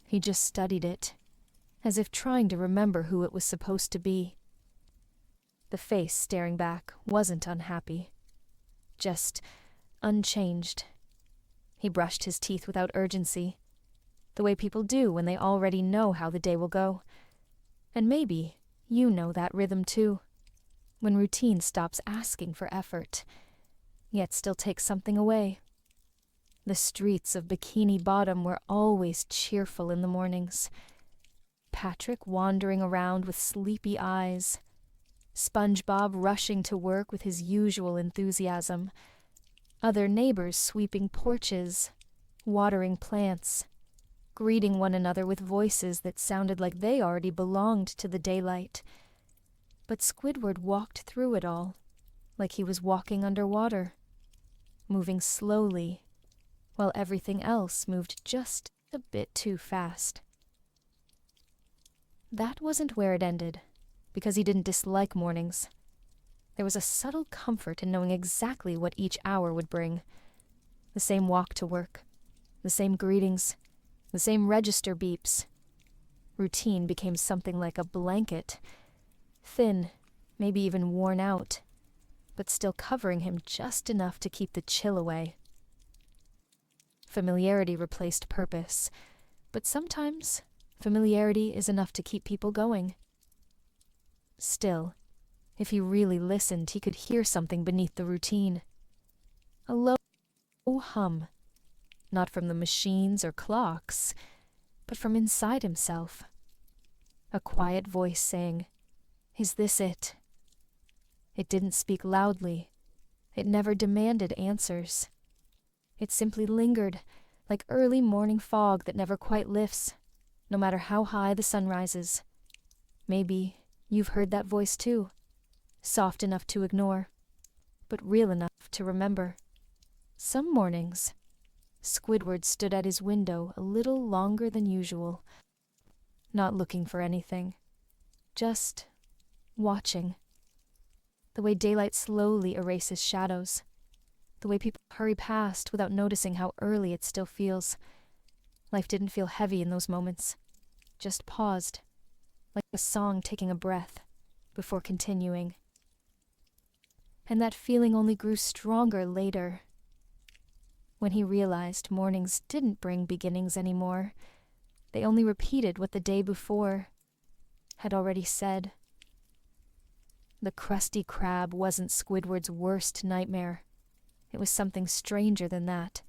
He just studied it, as if trying to remember who it was supposed to be. The face staring back wasn't unhappy, just unchanged He brushed his teeth without urgency, the way people do when they already know how the day will go. And maybe you know that rhythm too, when routine stops asking for effort, yet still takes something away. The streets of Bikini Bottom were always cheerful in the mornings. Patrick wandering around with sleepy eyes, SpongeBob rushing to work with his usual enthusiasm, other neighbors sweeping porches, watering plants, greeting one another with voices that sounded like they already belonged to the daylight. But Squidward walked through it all, like he was walking underwater, moving slowly, while everything else moved just a bit too fast. That wasn't where it ended, because he didn't dislike mornings. There was a subtle comfort in knowing exactly what each hour would bring. The same walk to work, the same greetings, the same register beeps. Routine became something like a blanket, thin, maybe even worn out, but still covering him just enough to keep the chill away. Familiarity replaced purpose, but sometimes familiarity is enough to keep people going. Still, if he really listened, he could hear something beneath the routine. A low hum, not from the machines or clocks, but from inside himself. A quiet voice saying, "Is this it?" It didn't speak loudly. It never demanded answers. It simply lingered, like early morning fog that never quite lifts, no matter how high the sun rises. Maybe you've heard that voice too, soft enough to ignore, but real enough to remember. Some mornings, Squidward stood at his window a little longer than usual, not looking for anything, just watching. The way daylight slowly erases shadows, the way people hurry past without noticing how early it still feels. Life didn't feel heavy in those moments, just paused, like a song taking a breath before continuing. And that feeling only grew stronger later, when he realized mornings didn't bring beginnings anymore. They only repeated what the day before had already said. The Krusty Krab wasn't Squidward's worst nightmare. It was something stranger than that.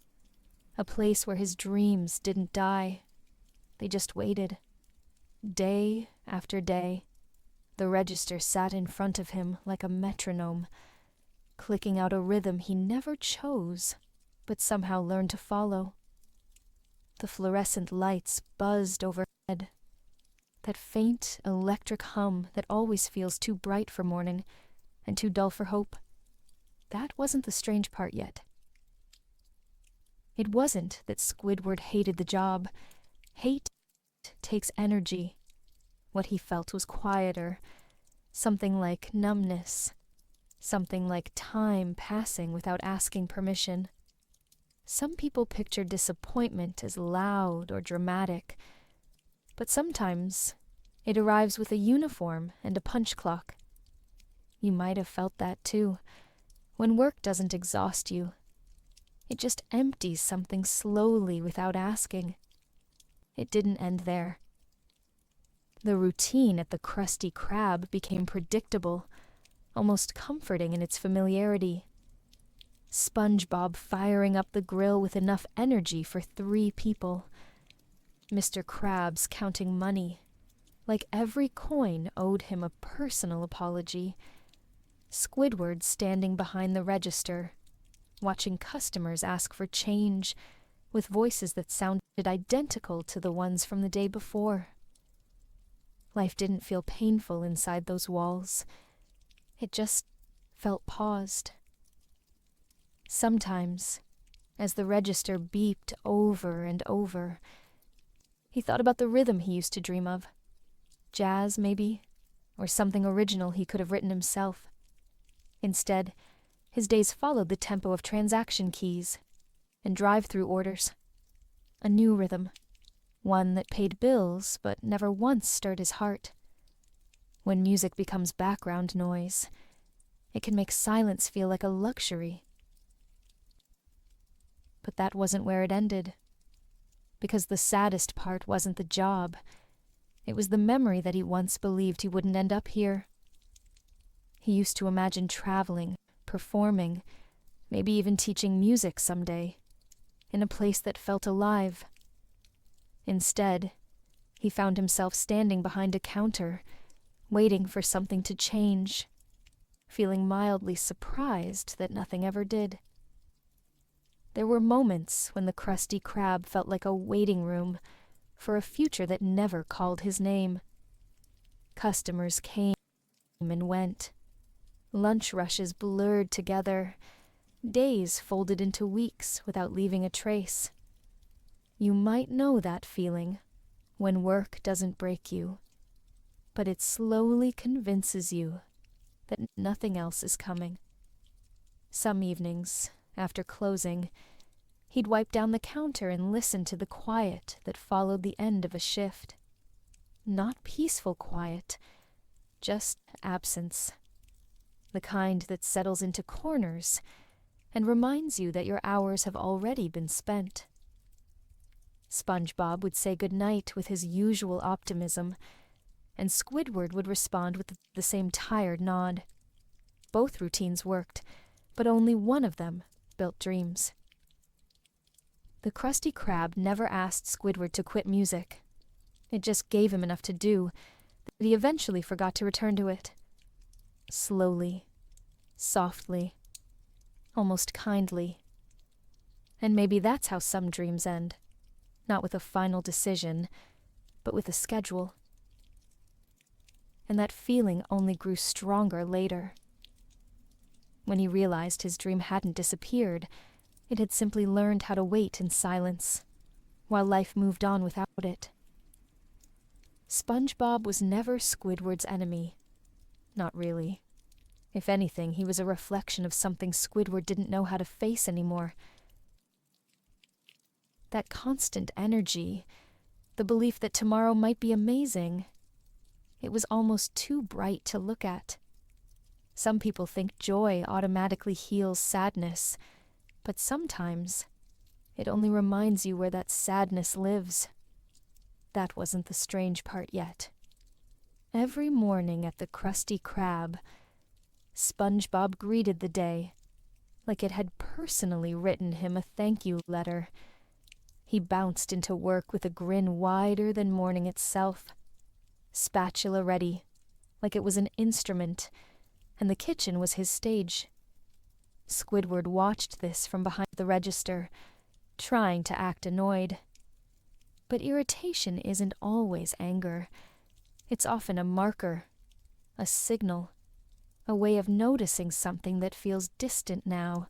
A place where his dreams didn't die. They just waited. Day after day, the register sat in front of him like a metronome, clicking out a rhythm he never chose, but somehow learned to follow. The fluorescent lights buzzed overhead. That faint electric hum that always feels too bright for morning and too dull for hope. That wasn't the strange part yet. It wasn't that Squidward hated the job. Hate takes energy. What he felt was quieter, something like numbness, something like time passing without asking permission. Some people picture disappointment as loud or dramatic, but sometimes it arrives with a uniform and a punch clock. You might have felt that too, when work doesn't exhaust you. It just empties something slowly without asking. It didn't end there. The routine at the Krusty Krab became predictable, almost comforting in its familiarity. SpongeBob firing up the grill with enough energy for 3 people. Mr. Krabs counting money, like every coin owed him a personal apology. Squidward standing behind the register, watching customers ask for change, with voices that sounded identical to the ones from the day before. Life didn't feel painful inside those walls. It just felt paused. Sometimes, as the register beeped over and over, he thought about the rhythm he used to dream of. Jazz, maybe, or something original he could have written himself. Instead, his days followed the tempo of transaction keys and drive-through orders. A new rhythm, one that paid bills but never once stirred his heart. When music becomes background noise, it can make silence feel like a luxury. But that wasn't where it ended. Because the saddest part wasn't the job. It was the memory that he once believed he wouldn't end up here. He used to imagine traveling, performing, maybe even teaching music someday, in a place that felt alive. Instead, he found himself standing behind a counter, waiting for something to change, feeling mildly surprised that nothing ever did. There were moments when the Krusty Krab felt like a waiting room for a future that never called his name. Customers came and went. Lunch rushes blurred together. Days folded into weeks without leaving a trace. You might know that feeling when work doesn't break you, but it slowly convinces you that nothing else is coming. Some evenings, after closing, he'd wipe down the counter and listen to the quiet that followed the end of a shift. Not peaceful quiet, just absence. The kind that settles into corners and reminds you that your hours have already been spent. SpongeBob would say goodnight with his usual optimism, and Squidward would respond with the same tired nod. Both routines worked, but only one of them built dreams. The Krusty Krab never asked Squidward to quit music. It just gave him enough to do that he eventually forgot to return to it. Slowly, softly, almost kindly. And maybe that's how some dreams end. Not with a final decision, but with a schedule. And that feeling only grew stronger later. When he realized his dream hadn't disappeared, it had simply learned how to wait in silence, while life moved on without it. SpongeBob was never Squidward's enemy. Not really. If anything, he was a reflection of something Squidward didn't know how to face anymore. That constant energy, the belief that tomorrow might be amazing, it was almost too bright to look at. Some people think joy automatically heals sadness, but sometimes it only reminds you where that sadness lives. That wasn't the strange part yet. Every morning at the Krusty Krab, SpongeBob greeted the day like it had personally written him a thank you letter. He bounced into work with a grin wider than morning itself, spatula ready, like it was an instrument, and the kitchen was his stage. Squidward watched this from behind the register, trying to act annoyed. But irritation isn't always anger. It's often a marker, a signal, a way of noticing something that feels distant now,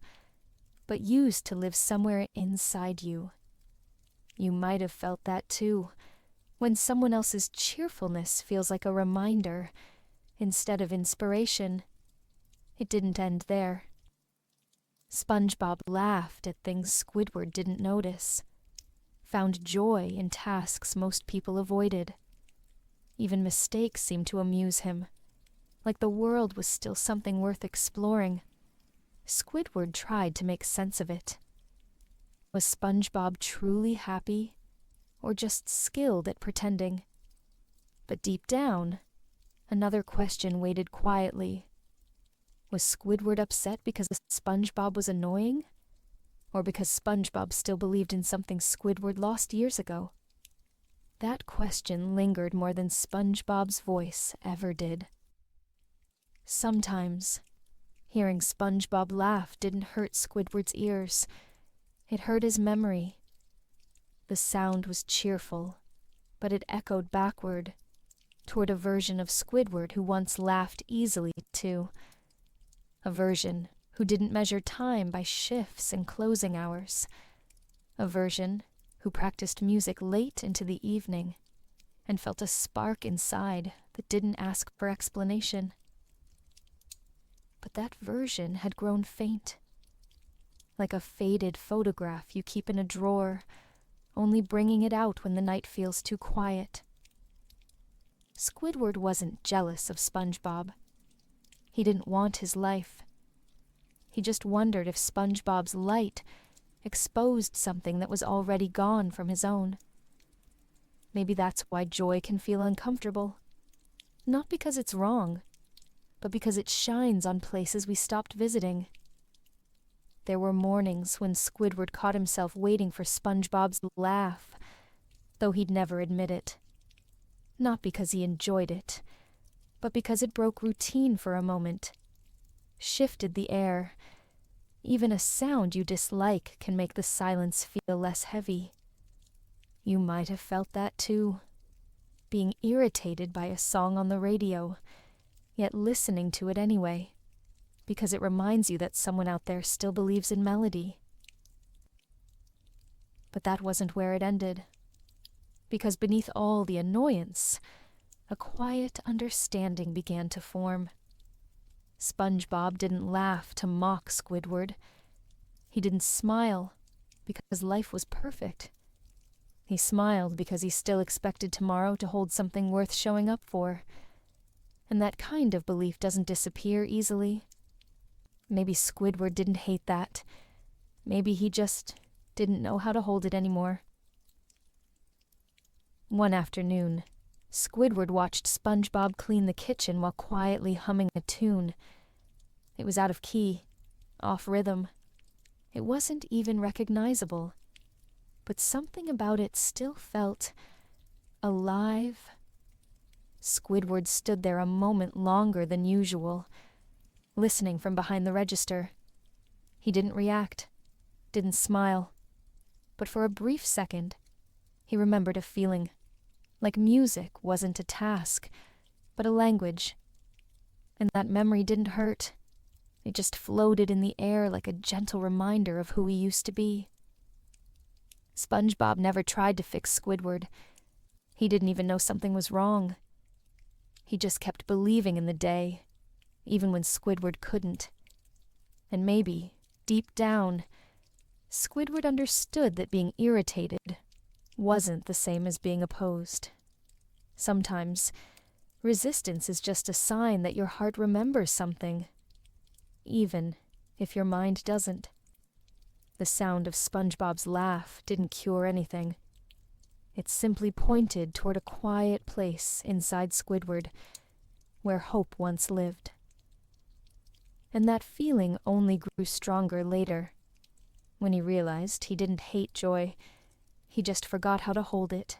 but used to live somewhere inside you. You might have felt that too, when someone else's cheerfulness feels like a reminder instead of inspiration. It didn't end there. SpongeBob laughed at things Squidward didn't notice, found joy in tasks most people avoided. Even mistakes seemed to amuse him, like the world was still something worth exploring. Squidward tried to make sense of it. Was SpongeBob truly happy, or just skilled at pretending? But deep down, another question waited quietly. Was Squidward upset because SpongeBob was annoying? Or because SpongeBob still believed in something Squidward lost years ago? That question lingered more than SpongeBob's voice ever did. Sometimes, hearing SpongeBob laugh didn't hurt Squidward's ears. It hurt his memory. The sound was cheerful, but it echoed backward, toward a version of Squidward who once laughed easily, too. A version who didn't measure time by shifts and closing hours. A version who practiced music late into the evening and felt a spark inside that didn't ask for explanation. But that version had grown faint, like a faded photograph you keep in a drawer, only bringing it out when the night feels too quiet. Squidward wasn't jealous of SpongeBob. He didn't want his life. He just wondered if SpongeBob's light exposed something that was already gone from his own. Maybe that's why joy can feel uncomfortable. Not because it's wrong, but because it shines on places we stopped visiting. There were mornings when Squidward caught himself waiting for SpongeBob's laugh, though he'd never admit it. Not because he enjoyed it, but because it broke routine for a moment, shifted the air. Even a sound you dislike can make the silence feel less heavy. You might have felt that too, being irritated by a song on the radio, yet listening to it anyway, because it reminds you that someone out there still believes in melody. But that wasn't where it ended, because beneath all the annoyance, a quiet understanding began to form. SpongeBob didn't laugh to mock Squidward. He didn't smile because life was perfect. He smiled because he still expected tomorrow to hold something worth showing up for. And that kind of belief doesn't disappear easily. Maybe Squidward didn't hate that. Maybe he just didn't know how to hold it anymore. One afternoon, Squidward watched SpongeBob clean the kitchen while quietly humming a tune. It was out of key, off rhythm. It wasn't even recognizable, but something about it still felt alive. Squidward stood there a moment longer than usual, listening from behind the register. He didn't react, didn't smile, but for a brief second, he remembered a feeling, like music wasn't a task, but a language. And that memory didn't hurt. It just floated in the air like a gentle reminder of who he used to be. SpongeBob never tried to fix Squidward. He didn't even know something was wrong. He just kept believing in the day, even when Squidward couldn't. And maybe, deep down, Squidward understood that being irritated wasn't the same as being opposed. Sometimes, resistance is just a sign that your heart remembers something, even if your mind doesn't. The sound of SpongeBob's laugh didn't cure anything. It simply pointed toward a quiet place inside Squidward, where hope once lived. And that feeling only grew stronger later, when he realized he didn't hate joy. He just forgot how to hold it.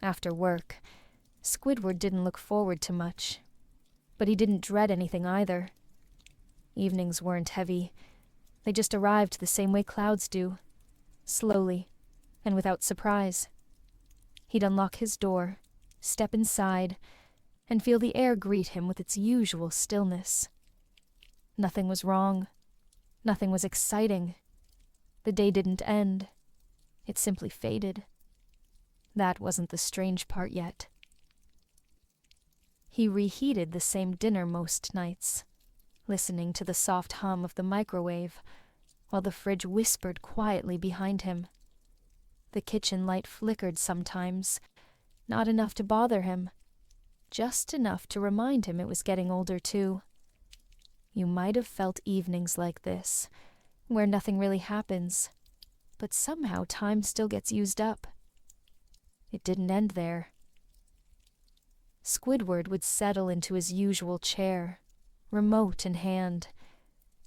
After work, Squidward didn't look forward to much, but he didn't dread anything either. Evenings weren't heavy. They just arrived the same way clouds do, slowly and without surprise. He'd unlock his door, step inside, and feel the air greet him with its usual stillness. Nothing was wrong. Nothing was exciting. The day didn't end. It simply faded. That wasn't the strange part yet. He reheated the same dinner most nights, listening to the soft hum of the microwave, while the fridge whispered quietly behind him. The kitchen light flickered sometimes, not enough to bother him, just enough to remind him it was getting older too. You might have felt evenings like this, where nothing really happens, but somehow time still gets used up. It didn't end there. Squidward would settle into his usual chair, remote in hand,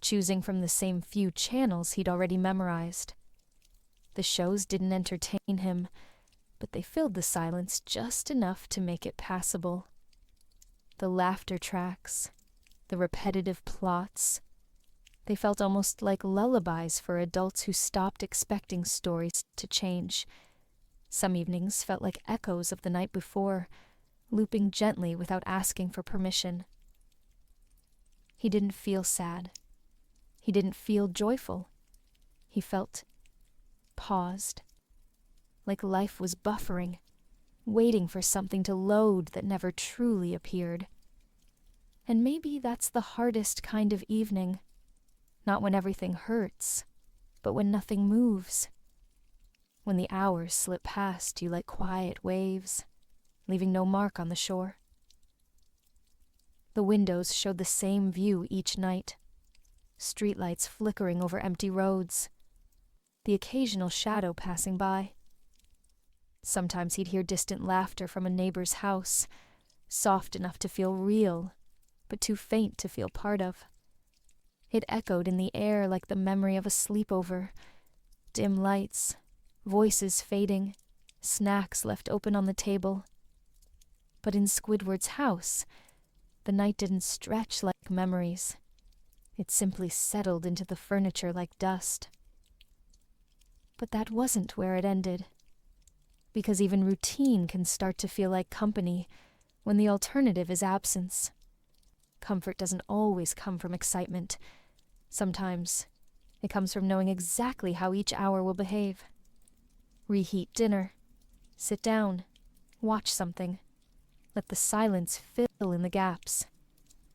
choosing from the same few channels he'd already memorized. The shows didn't entertain him, but they filled the silence just enough to make it passable. The laughter tracks, the repetitive plots, they felt almost like lullabies for adults who stopped expecting stories to change. Some evenings felt like echoes of the night before, looping gently without asking for permission. He didn't feel sad. He didn't feel joyful. He felt paused, like life was buffering, waiting for something to load that never truly appeared. And maybe that's the hardest kind of evening, not when everything hurts, but when nothing moves. When the hours slip past you like quiet waves, leaving no mark on the shore. The windows showed the same view each night, streetlights flickering over empty roads, the occasional shadow passing by. Sometimes he'd hear distant laughter from a neighbor's house, soft enough to feel real, but too faint to feel part of. It echoed in the air like the memory of a sleepover. Dim lights, voices fading, snacks left open on the table. But in Squidward's house, the night didn't stretch like memories. It simply settled into the furniture like dust. But that wasn't where it ended. Because even routine can start to feel like company when the alternative is absence. Comfort doesn't always come from excitement. Sometimes it comes from knowing exactly how each hour will behave. Reheat dinner. Sit down. Watch something. Let the silence fill in the gaps.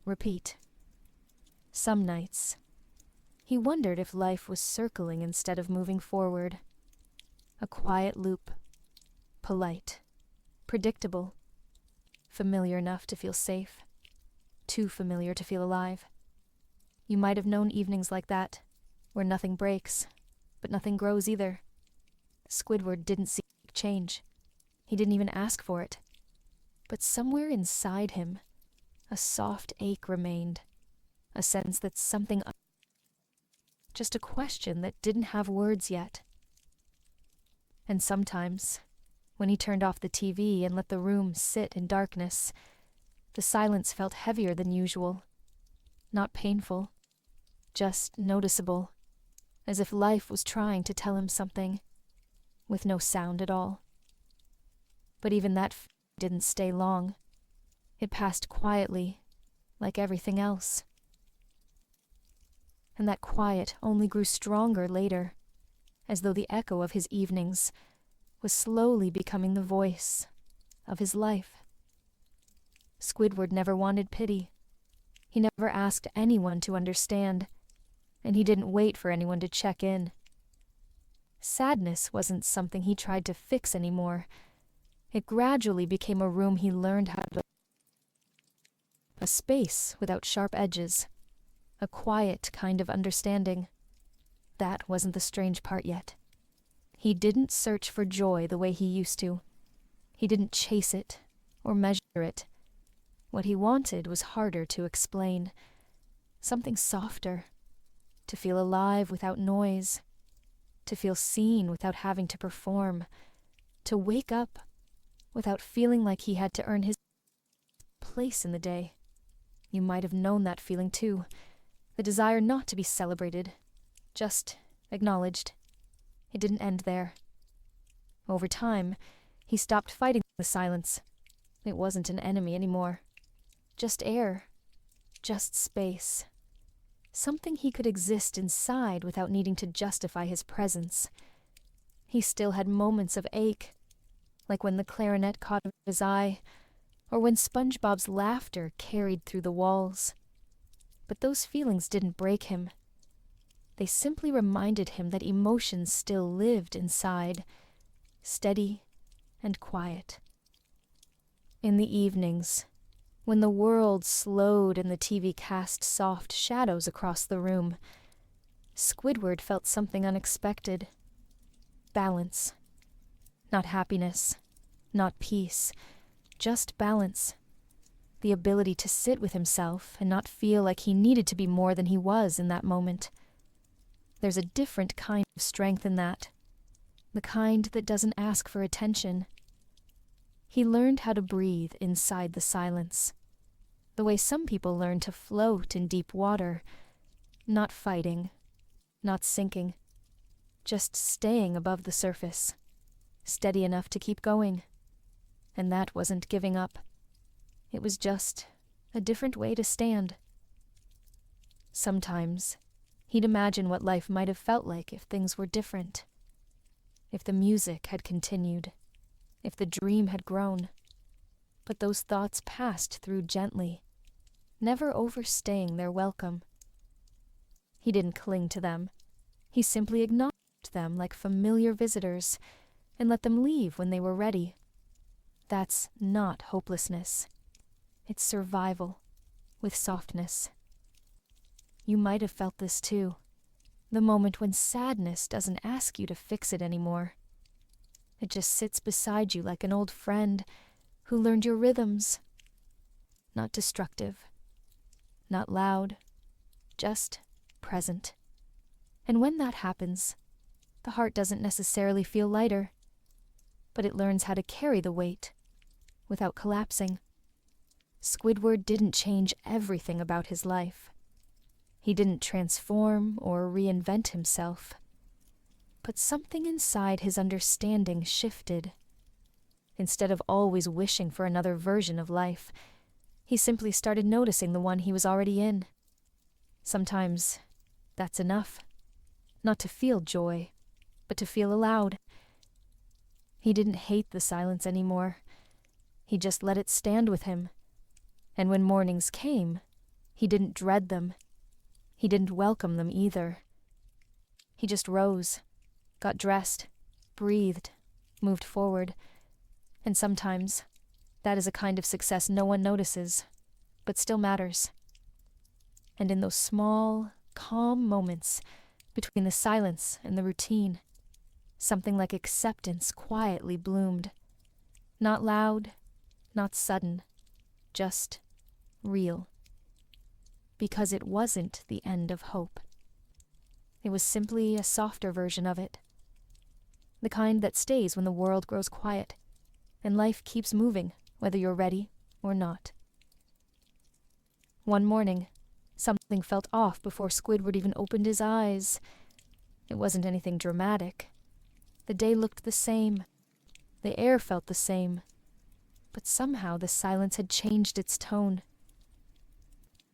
Repeat. Some nights, he wondered if life was circling instead of moving forward. A quiet loop. Polite. Predictable. Familiar enough to feel safe. Too familiar to feel alive. You might have known evenings like that, where nothing breaks, but nothing grows either. Squidward didn't seek change. He didn't even ask for it. But somewhere inside him, a soft ache remained, a sense that something... just a question that didn't have words yet. And sometimes, when he turned off the TV and let the room sit in darkness, the silence felt heavier than usual. Not painful, just noticeable, as if life was trying to tell him something, with no sound at all. But even that didn't stay long. It passed quietly, like everything else. And that quiet only grew stronger later, as though the echo of his evenings was slowly becoming the voice of his life. Squidward never wanted pity. He never asked anyone to understand, and he didn't wait for anyone to check in. Sadness wasn't something he tried to fix anymore. It gradually became a room he learned how to... a space without sharp edges. A quiet kind of understanding. That wasn't the strange part yet. He didn't search for joy the way he used to. He didn't chase it or measure it. What he wanted was harder to explain. Something softer. To feel alive without noise. To feel seen without having to perform. To wake up without feeling like he had to earn his place in the day. You might have known that feeling too. The desire not to be celebrated. Just acknowledged. It didn't end there. Over time, he stopped fighting the silence. It wasn't an enemy anymore. Just air. Just space. Something he could exist inside without needing to justify his presence. He still had moments of ache, like when the clarinet caught his eye, or when SpongeBob's laughter carried through the walls. But those feelings didn't break him. They simply reminded him that emotions still lived inside, steady and quiet. In the evenings, when the world slowed and the TV cast soft shadows across the room, Squidward felt something unexpected. Balance. Not happiness, not peace, just balance. The ability to sit with himself and not feel like he needed to be more than he was in that moment. There's a different kind of strength in that. The kind that doesn't ask for attention. He learned how to breathe inside the silence. The way some people learn to float in deep water. Not fighting. Not sinking. Just staying above the surface. Steady enough to keep going. And that wasn't giving up. It was just a different way to stand. Sometimes, he'd imagine what life might have felt like if things were different. If the music had continued. If the dream had grown. But those thoughts passed through gently, never overstaying their welcome. He didn't cling to them. He simply acknowledged them like familiar visitors and let them leave when they were ready. That's not hopelessness. It's survival, with softness. You might have felt this too. The moment when sadness doesn't ask you to fix it anymore. It just sits beside you like an old friend who learned your rhythms. Not destructive, not loud, just present. And when that happens, the heart doesn't necessarily feel lighter, but it learns how to carry the weight without collapsing. Squidward didn't change everything about his life. He didn't transform or reinvent himself. But something inside his understanding shifted. Instead of always wishing for another version of life, he simply started noticing the one he was already in. Sometimes that's enough. Not to feel joy, but to feel allowed. He didn't hate the silence anymore. He just let it stand with him. And when mornings came, he didn't dread them. He didn't welcome them either. He just rose, got dressed, breathed, moved forward. And sometimes that is a kind of success no one notices, but still matters. And in those small, calm moments between the silence and the routine, something like acceptance quietly bloomed. Not loud, not sudden, just real. Because it wasn't the end of hope. It was simply a softer version of it. The kind that stays when the world grows quiet and life keeps moving, whether you're ready or not. One morning, something felt off before Squidward even opened his eyes. It wasn't anything dramatic. The day looked the same. The air felt the same. But somehow the silence had changed its tone.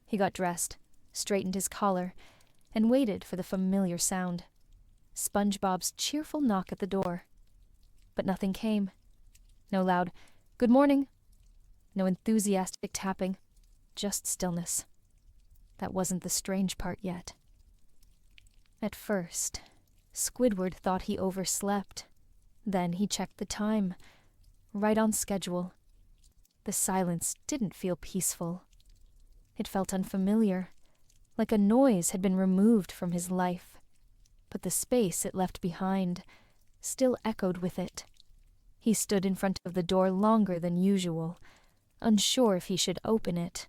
He got dressed, straightened his collar, and waited for the familiar sound. SpongeBob's cheerful knock at the door. But nothing came. No loud, "Good morning." No enthusiastic tapping. Just stillness. That wasn't the strange part yet. At first, Squidward thought he overslept. Then he checked the time. Right on schedule. The silence didn't feel peaceful. It felt unfamiliar, like a noise had been removed from his life. But the space it left behind still echoed with it. He stood in front of the door longer than usual, unsure if he should open it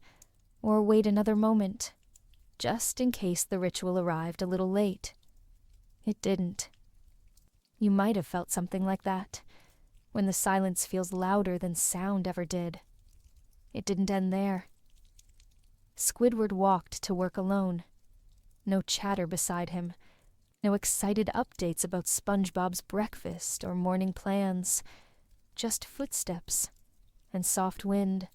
or wait another moment, just in case the ritual arrived a little late. It didn't. You might have felt something like that, when the silence feels louder than sound ever did. It didn't end there. Squidward walked to work alone. No chatter beside him. No excited updates about SpongeBob's breakfast or morning plans. Just footsteps and soft wind.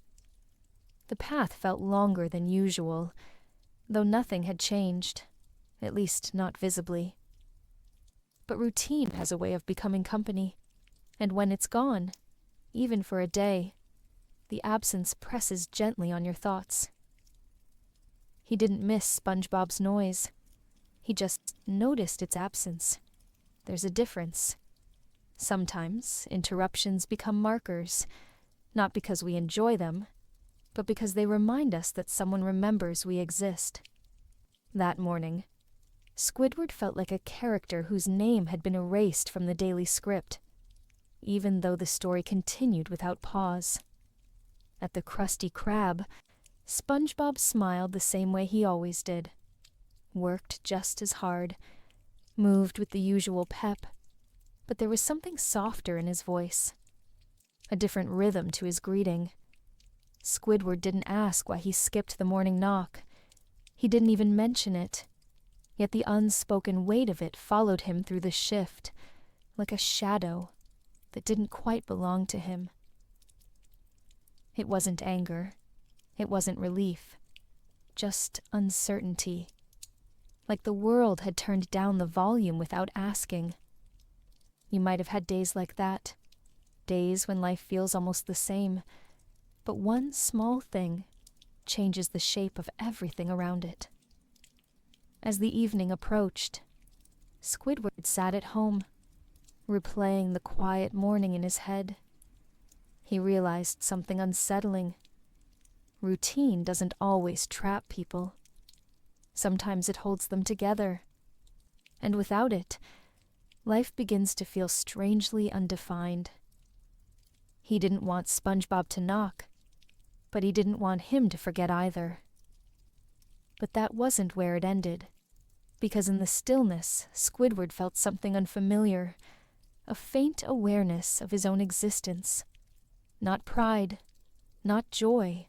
The path felt longer than usual, though nothing had changed, at least not visibly. But routine has a way of becoming company, and when it's gone, even for a day, the absence presses gently on your thoughts. He didn't miss SpongeBob's noise. He just noticed its absence. There's a difference. Sometimes interruptions become markers, not because we enjoy them, but because they remind us that someone remembers we exist. That morning, Squidward felt like a character whose name had been erased from the daily script, even though the story continued without pause. At the Krusty Krab, SpongeBob smiled the same way he always did, worked just as hard, moved with the usual pep, but there was something softer in his voice, a different rhythm to his greeting. Squidward didn't ask why he skipped the morning knock. He didn't even mention it, yet the unspoken weight of it followed him through the shift, like a shadow that didn't quite belong to him. It wasn't anger. It wasn't relief. Just uncertainty. Like the world had turned down the volume without asking. You might have had days like that. Days when life feels almost the same. But one small thing changes the shape of everything around it. As the evening approached, Squidward sat at home, replaying the quiet morning in his head. He realized something unsettling. Routine doesn't always trap people. Sometimes it holds them together. And without it, life begins to feel strangely undefined. He didn't want SpongeBob to knock, but he didn't want him to forget either. But that wasn't where it ended, because in the stillness, Squidward felt something unfamiliar, a faint awareness of his own existence. Not pride, not joy,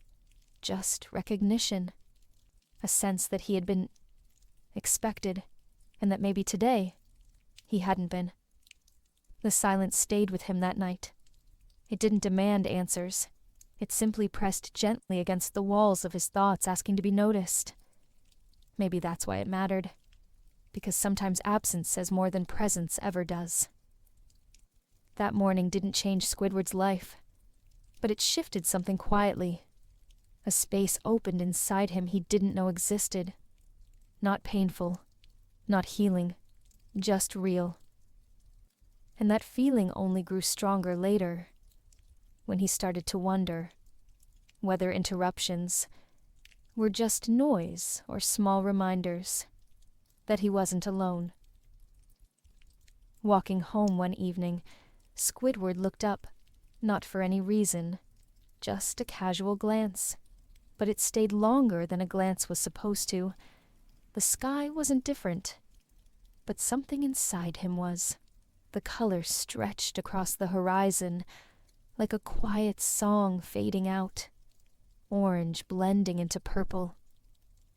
just recognition. A sense that he had been expected, and that maybe today he hadn't been. The silence stayed with him that night. It didn't demand answers. It simply pressed gently against the walls of his thoughts, asking to be noticed. Maybe that's why it mattered, because sometimes absence says more than presence ever does. That morning didn't change Squidward's life, but it shifted something quietly. A space opened inside him he didn't know existed. Not painful, not healing, just real. And that feeling only grew stronger later, when he started to wonder whether interruptions were just noise or small reminders that he wasn't alone. Walking home one evening, Squidward looked up, not for any reason, just a casual glance. But it stayed longer than a glance was supposed to. The sky wasn't different, but something inside him was. The color stretched across the horizon, like a quiet song fading out, orange blending into purple,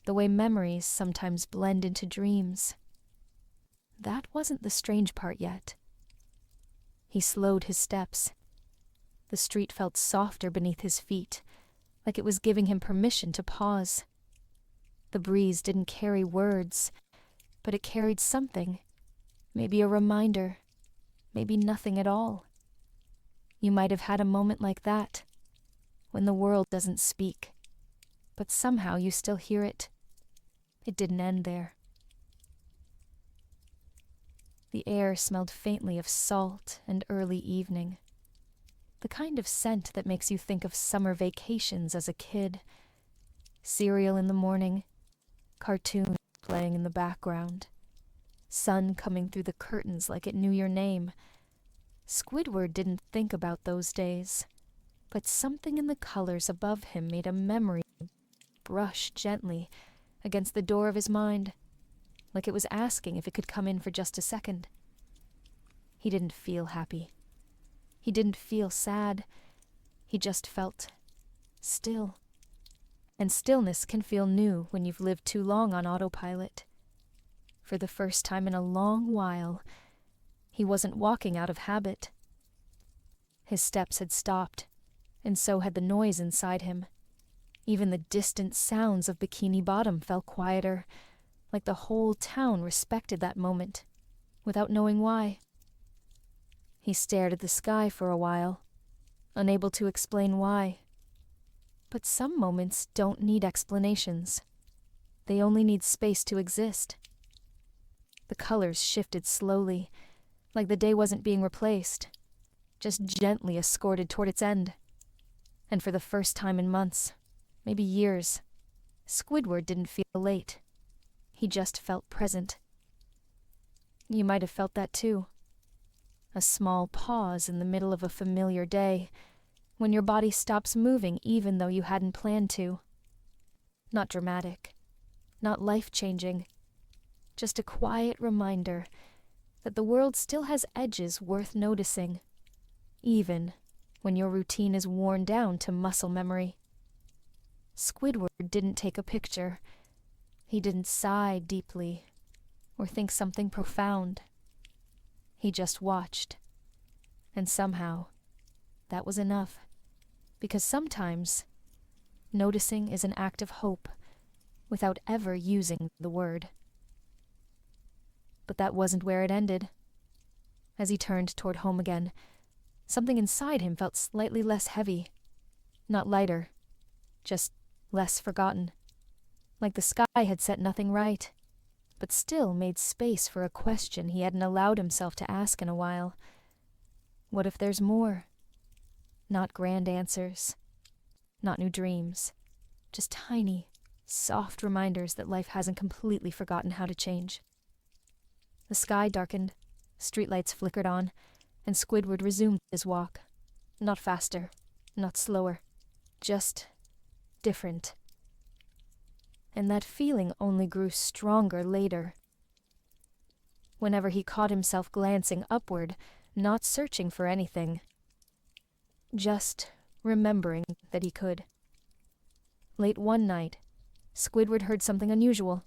the way memories sometimes blend into dreams. That wasn't the strange part yet. He slowed his steps. The street felt softer beneath his feet, like it was giving him permission to pause. The breeze didn't carry words, but it carried something, maybe a reminder, maybe nothing at all. You might have had a moment like that, when the world doesn't speak, but somehow you still hear it. It didn't end there. The air smelled faintly of salt and early evening. The kind of scent that makes you think of summer vacations as a kid. Cereal in the morning, cartoons playing in the background, sun coming through the curtains like it knew your name. Squidward didn't think about those days, but something in the colors above him made a memory brush gently against the door of his mind, like it was asking if it could come in for just a second. He didn't feel happy. He didn't feel sad. He just felt still. And stillness can feel new when you've lived too long on autopilot. For the first time in a long while, he wasn't walking out of habit. His steps had stopped, and so had the noise inside him. Even the distant sounds of Bikini Bottom fell quieter, like the whole town respected that moment, without knowing why. He stared at the sky for a while, unable to explain why. But some moments don't need explanations. They only need space to exist. The colors shifted slowly, like the day wasn't being replaced, just gently escorted toward its end. And for the first time in months, maybe years, Squidward didn't feel late. He just felt present. You might have felt that too. A small pause in the middle of a familiar day, when your body stops moving even though you hadn't planned to. Not dramatic, not life-changing, just a quiet reminder that the world still has edges worth noticing, even when your routine is worn down to muscle memory. Squidward didn't take a picture. He didn't sigh deeply or think something profound. He just watched. And somehow, that was enough. Because sometimes, noticing is an act of hope without ever using the word. But that wasn't where it ended. As he turned toward home again, something inside him felt slightly less heavy. Not lighter, just less forgotten. Like the sky had set nothing right, but still made space for a question he hadn't allowed himself to ask in a while. What if there's more? Not grand answers, not new dreams, just tiny, soft reminders that life hasn't completely forgotten how to change. The sky darkened, streetlights flickered on, and Squidward resumed his walk. Not faster, not slower, just different. And that feeling only grew stronger later. Whenever he caught himself glancing upward, not searching for anything, just remembering that he could. Late one night, Squidward heard something unusual.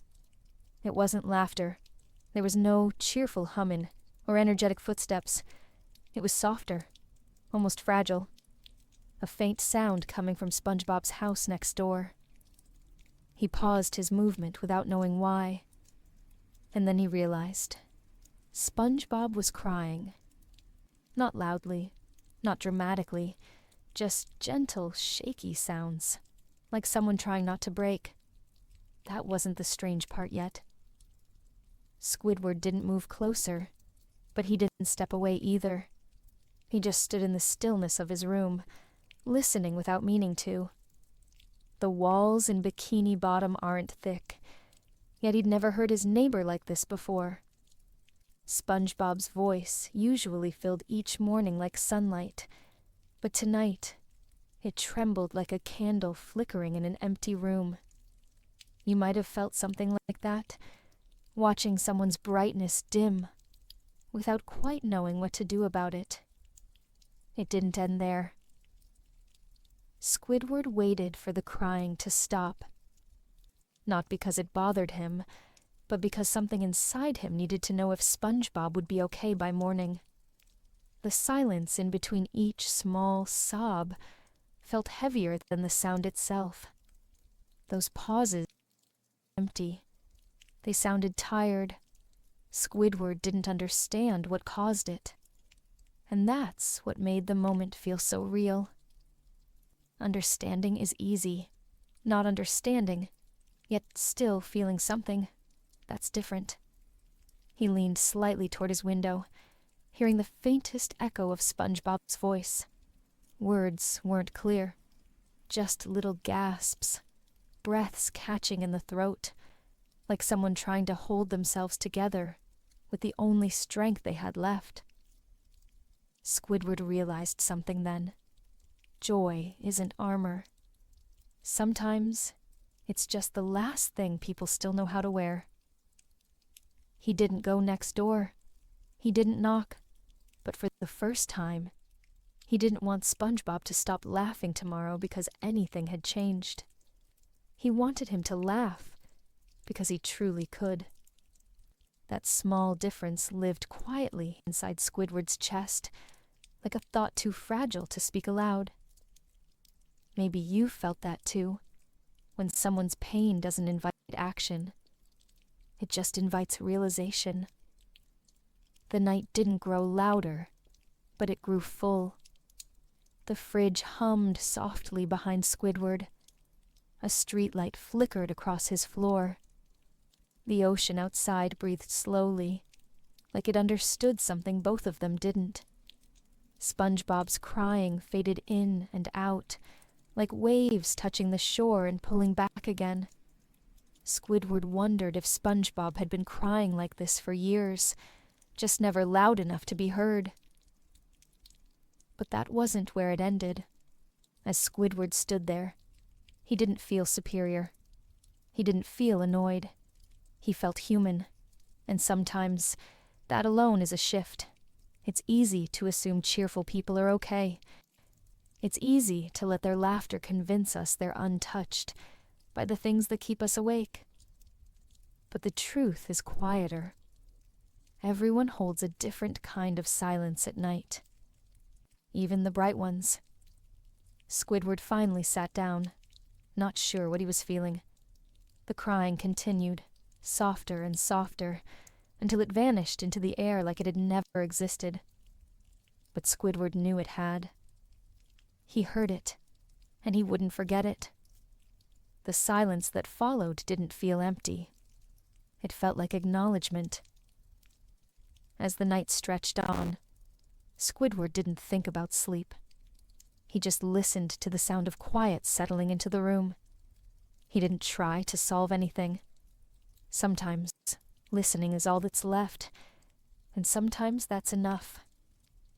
It wasn't laughter. There was no cheerful humming or energetic footsteps. It was softer, almost fragile. A faint sound coming from SpongeBob's house next door. He paused his movement without knowing why. And then he realized. SpongeBob was crying. Not loudly, not dramatically, just gentle, shaky sounds, like someone trying not to break. That wasn't the strange part yet. Squidward didn't move closer, but he didn't step away either. He just stood in the stillness of his room, listening without meaning to. The walls in Bikini Bottom aren't thick, yet he'd never heard his neighbor like this before. SpongeBob's voice usually filled each morning like sunlight, but tonight it trembled like a candle flickering in an empty room. You might have felt something like that, watching someone's brightness dim, without quite knowing what to do about it. It didn't end there. Squidward waited for the crying to stop. Not because it bothered him, but because something inside him needed to know if SpongeBob would be okay by morning. The silence in between each small sob felt heavier than the sound itself. Those pauses were empty. They sounded tired. Squidward didn't understand what caused it. And that's what made the moment feel so real. Understanding is easy. Not understanding, yet still feeling something, that's different. He leaned slightly toward his window, hearing the faintest echo of SpongeBob's voice. Words weren't clear, just little gasps, breaths catching in the throat, like someone trying to hold themselves together with the only strength they had left. Squidward realized something then. Joy isn't armor. Sometimes it's just the last thing people still know how to wear. He didn't go next door. He didn't knock. But for the first time, he didn't want SpongeBob to stop laughing tomorrow because anything had changed. He wanted him to laugh because he truly could. That small difference lived quietly inside Squidward's chest, like a thought too fragile to speak aloud. Maybe you felt that too, when someone's pain doesn't invite action. It just invites realization. The night didn't grow louder, but it grew full. The fridge hummed softly behind Squidward. A streetlight flickered across his floor. The ocean outside breathed slowly, like it understood something both of them didn't. SpongeBob's crying faded in and out, like waves touching the shore and pulling back again. Squidward wondered if SpongeBob had been crying like this for years, just never loud enough to be heard. But that wasn't where it ended. As Squidward stood there, he didn't feel superior. He didn't feel annoyed. He felt human, and sometimes that alone is a shift. It's easy to assume cheerful people are okay. It's easy to let their laughter convince us they're untouched by the things that keep us awake. But the truth is quieter. Everyone holds a different kind of silence at night. Even the bright ones. Squidward finally sat down, not sure what he was feeling. The crying continued, softer and softer, until it vanished into the air like it had never existed. But Squidward knew it had. He heard it, and he wouldn't forget it. The silence that followed didn't feel empty. It felt like acknowledgement. As the night stretched on, Squidward didn't think about sleep. He just listened to the sound of quiet settling into the room. He didn't try to solve anything. Sometimes listening is all that's left, And sometimes that's enough,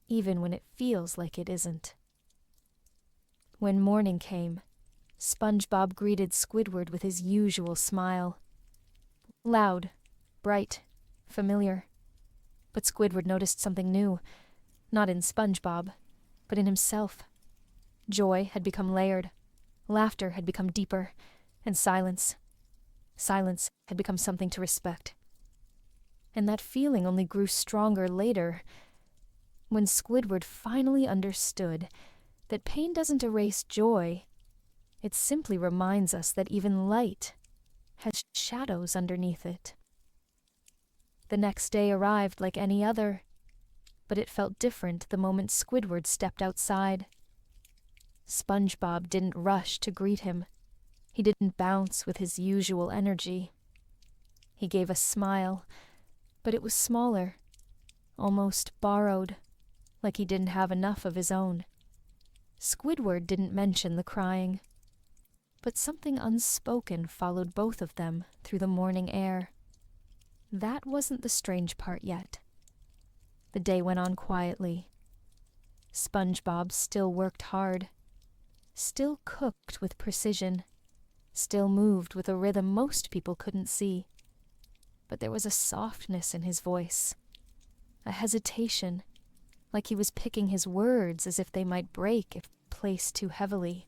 even when it feels like it isn't. When morning came, SpongeBob greeted Squidward with his usual smile. Loud, bright, familiar. But Squidward noticed something new, not in SpongeBob, but in himself. Joy had become layered, laughter had become deeper, and silence had become something to respect. And that feeling only grew stronger later, when Squidward finally understood that pain doesn't erase joy. It simply reminds us that even light has shadows underneath it. The next day arrived like any other, but it felt different the moment Squidward stepped outside. SpongeBob didn't rush to greet him. He didn't bounce with his usual energy. He gave a smile, but it was smaller, almost borrowed, like he didn't have enough of his own. Squidward didn't mention the crying, but something unspoken followed both of them through the morning air. That wasn't the strange part yet. The day went on quietly. SpongeBob still worked hard, still cooked with precision, still moved with a rhythm most people couldn't see. But there was a softness in his voice, a hesitation, like he was picking his words as if they might break if placed too heavily.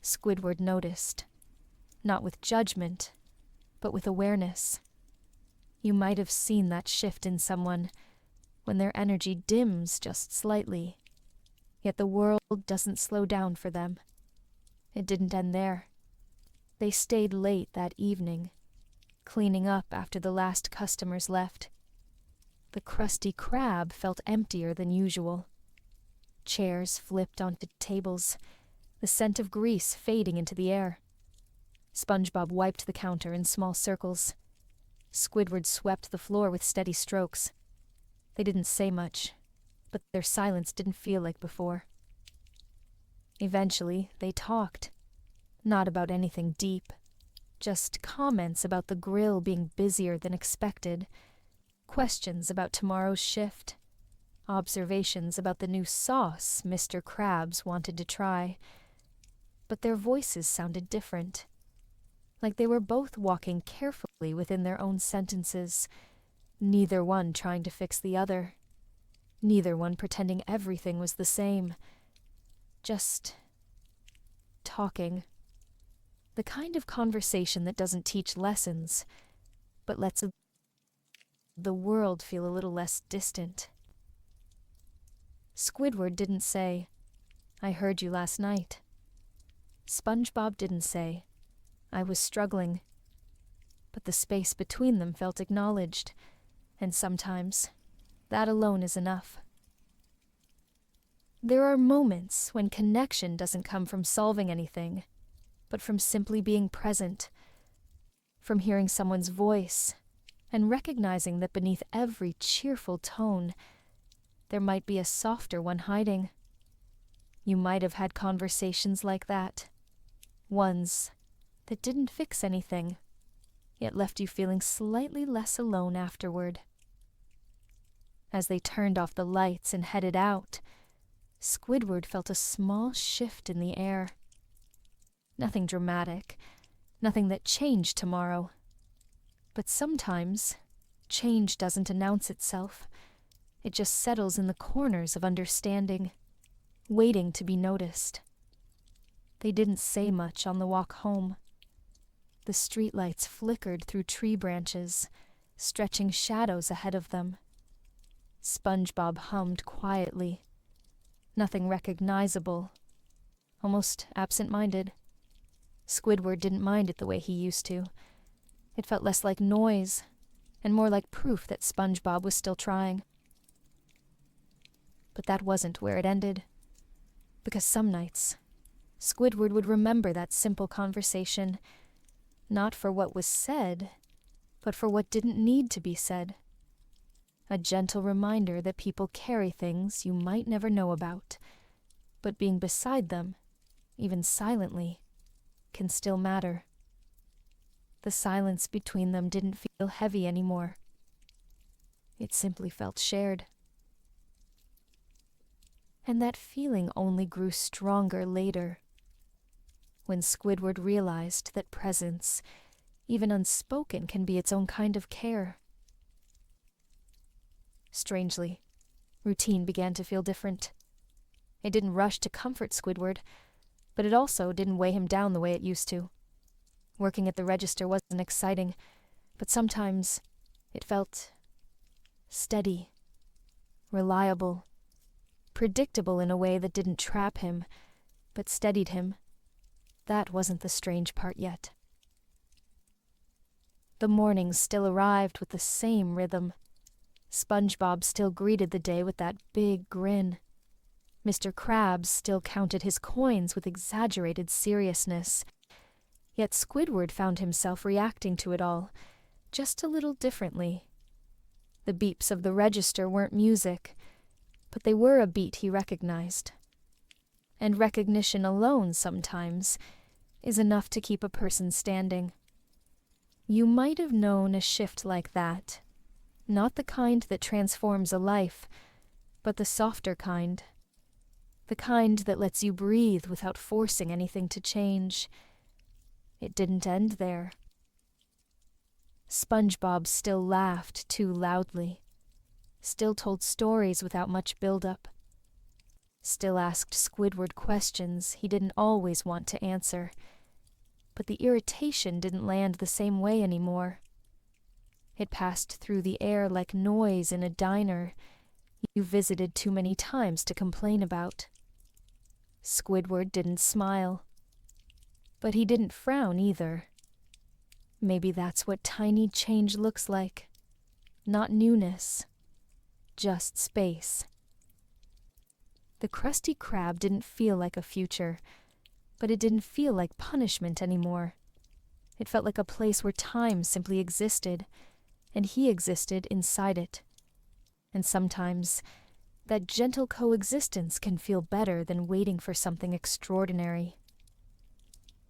Squidward noticed, not with judgment, but with awareness. You might have seen that shift in someone when their energy dims just slightly, yet the world doesn't slow down for them. It didn't end there. They stayed late that evening, cleaning up after the last customers left. The Krusty Krab felt emptier than usual. Chairs flipped onto tables, the scent of grease fading into the air. SpongeBob wiped the counter in small circles. Squidward swept the floor with steady strokes. They didn't say much, but their silence didn't feel like before. Eventually, they talked. Not about anything deep, just comments about the grill being busier than expected, questions about tomorrow's shift, observations about the new sauce Mr. Krabs wanted to try. But their voices sounded different, like they were both walking carefully within their own sentences, neither one trying to fix the other, neither one pretending everything was the same. Just talking. The kind of conversation that doesn't teach lessons, but lets the world feel a little less distant. Squidward didn't say, "I heard you last night." SpongeBob didn't say, "I was struggling." But the space between them felt acknowledged, and sometimes that alone is enough. There are moments when connection doesn't come from solving anything, but from simply being present, from hearing someone's voice and recognizing that beneath every cheerful tone, there might be a softer one hiding. You might have had conversations like that, ones that didn't fix anything, yet left you feeling slightly less alone afterward. As they turned off the lights and headed out, Squidward felt a small shift in the air. Nothing dramatic, nothing that changed tomorrow. But sometimes, change doesn't announce itself. It just settles in the corners of understanding, waiting to be noticed. They didn't say much on the walk home. The streetlights flickered through tree branches, stretching shadows ahead of them. SpongeBob hummed quietly. Nothing recognizable, almost absent-minded. Squidward didn't mind it the way he used to. It felt less like noise, and more like proof that SpongeBob was still trying. But that wasn't where it ended, because some nights, Squidward would remember that simple conversation, not for what was said, but for what didn't need to be said. A gentle reminder that people carry things you might never know about, but being beside them, even silently, can still matter. The silence between them didn't feel heavy anymore. It simply felt shared. And that feeling only grew stronger later, when Squidward realized that presence, even unspoken, can be its own kind of care. Strangely, routine began to feel different. It didn't rush to comfort Squidward, but it also didn't weigh him down the way it used to. Working at the register wasn't exciting, but sometimes it felt steady, reliable, predictable in a way that didn't trap him, but steadied him. That wasn't the strange part yet. The mornings still arrived with the same rhythm. SpongeBob still greeted the day with that big grin. Mr. Krabs still counted his coins with exaggerated seriousness. Yet Squidward found himself reacting to it all, just a little differently. The beeps of the register weren't music, but they were a beat he recognized. And recognition alone, sometimes, is enough to keep a person standing. You might have known a shift like that. Not the kind that transforms a life, but the softer kind. The kind that lets you breathe without forcing anything to change. It didn't end there. SpongeBob still laughed too loudly, still told stories without much build-up, still asked Squidward questions he didn't always want to answer, but the irritation didn't land the same way anymore. It passed through the air like noise in a diner you visited too many times to complain about. Squidward didn't smile, but he didn't frown either. Maybe that's what tiny change looks like. Not newness, just space. The Krusty Krab didn't feel like a future, but it didn't feel like punishment anymore. It felt like a place where time simply existed, and he existed inside it. And sometimes, that gentle coexistence can feel better than waiting for something extraordinary.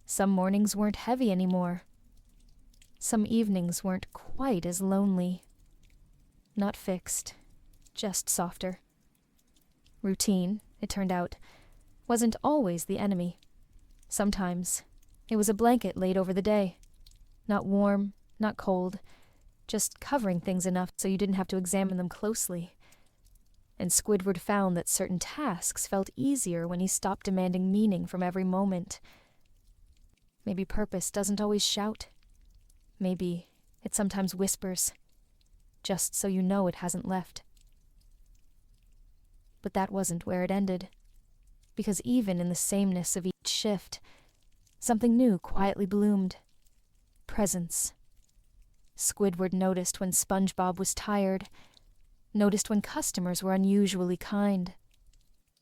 Some mornings weren't heavy anymore. Some evenings weren't quite as lonely. Not fixed, just softer. Routine, it turned out, wasn't always the enemy. Sometimes it was a blanket laid over the day. Not warm, not cold, just covering things enough so you didn't have to examine them closely. And Squidward found that certain tasks felt easier when he stopped demanding meaning from every moment. Maybe purpose doesn't always shout. Maybe it sometimes whispers, just so you know it hasn't left. But that wasn't where it ended, because even in the sameness of each shift, something new quietly bloomed. Presence. Squidward noticed when SpongeBob was tired, noticed when customers were unusually kind,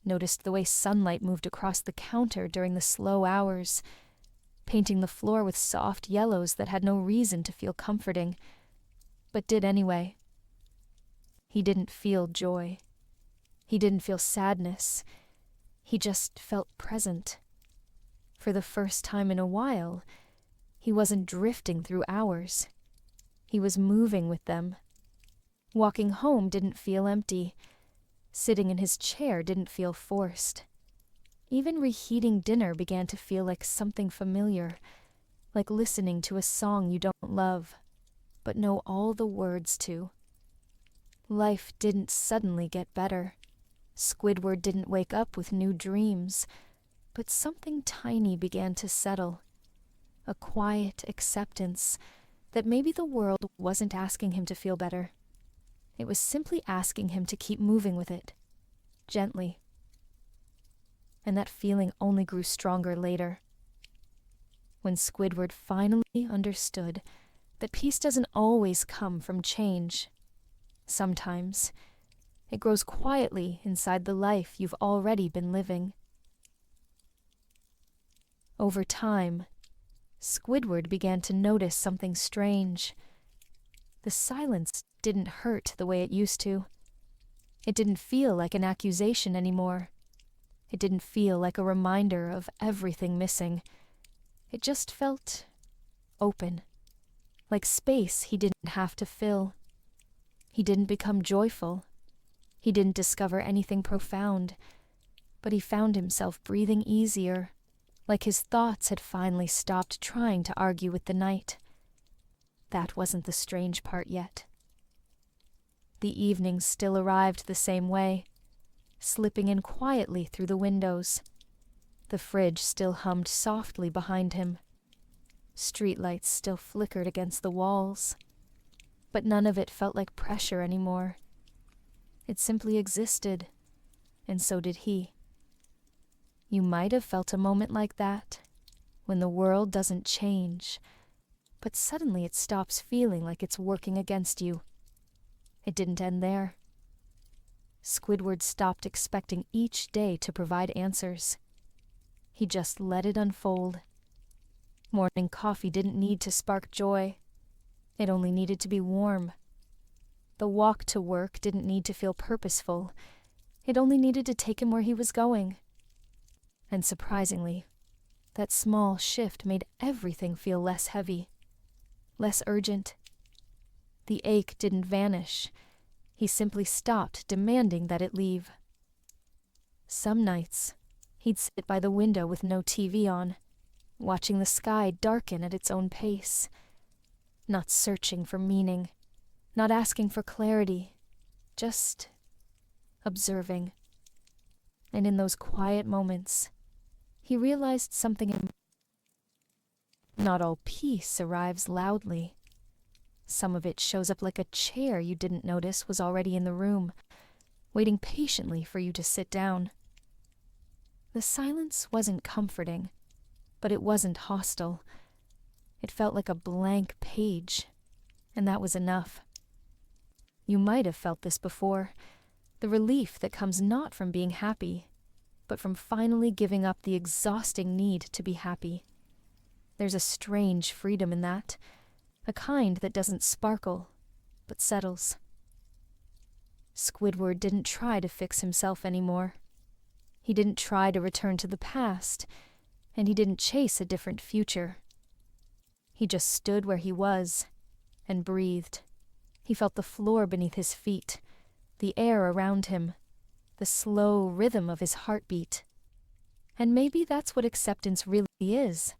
noticed the way sunlight moved across the counter during the slow hours, painting the floor with soft yellows that had no reason to feel comforting, but did anyway. He didn't feel joy. He didn't feel sadness. He just felt present. For the first time in a while, he wasn't drifting through hours. He was moving with them. Walking home didn't feel empty. Sitting in his chair didn't feel forced. Even reheating dinner began to feel like something familiar, like listening to a song you don't love, but know all the words to. Life didn't suddenly get better. Squidward didn't wake up with new dreams, but something tiny began to settle. A quiet acceptance that maybe the world wasn't asking him to feel better. It was simply asking him to keep moving with it, gently. And that feeling only grew stronger later. When Squidward finally understood that peace doesn't always come from change. Sometimes it grows quietly inside the life you've already been living. Over time, Squidward began to notice something strange. The silence didn't hurt the way it used to. It didn't feel like an accusation anymore. It didn't feel like a reminder of everything missing. It just felt open, like space he didn't have to fill. He didn't become joyful. He didn't discover anything profound, but he found himself breathing easier, like his thoughts had finally stopped trying to argue with the night. That wasn't the strange part yet. The evenings still arrived the same way, slipping in quietly through the windows. The fridge still hummed softly behind him. Streetlights still flickered against the walls. But none of it felt like pressure anymore. It simply existed, and so did he. You might have felt a moment like that, when the world doesn't change, but suddenly it stops feeling like it's working against you. It didn't end there. Squidward stopped expecting each day to provide answers. He just let it unfold. Morning coffee didn't need to spark joy. It only needed to be warm. The walk to work didn't need to feel purposeful. It only needed to take him where he was going. And surprisingly, that small shift made everything feel less heavy, less urgent. The ache didn't vanish. He simply stopped demanding that it leave. Some nights, he'd sit by the window with no TV on, watching the sky darken at its own pace, not searching for meaning, not asking for clarity, just observing. And in those quiet moments, he realized something. Not all peace arrives loudly. Some of it shows up like a chair you didn't notice was already in the room, waiting patiently for you to sit down. The silence wasn't comforting, but it wasn't hostile. It felt like a blank page, and that was enough. You might have felt this before, the relief that comes not from being happy, but from finally giving up the exhausting need to be happy. There's a strange freedom in that, a kind that doesn't sparkle, but settles. Squidward didn't try to fix himself anymore. He didn't try to return to the past, and he didn't chase a different future. He just stood where he was and breathed. He felt the floor beneath his feet, the air around him, the slow rhythm of his heartbeat. And maybe that's what acceptance really is.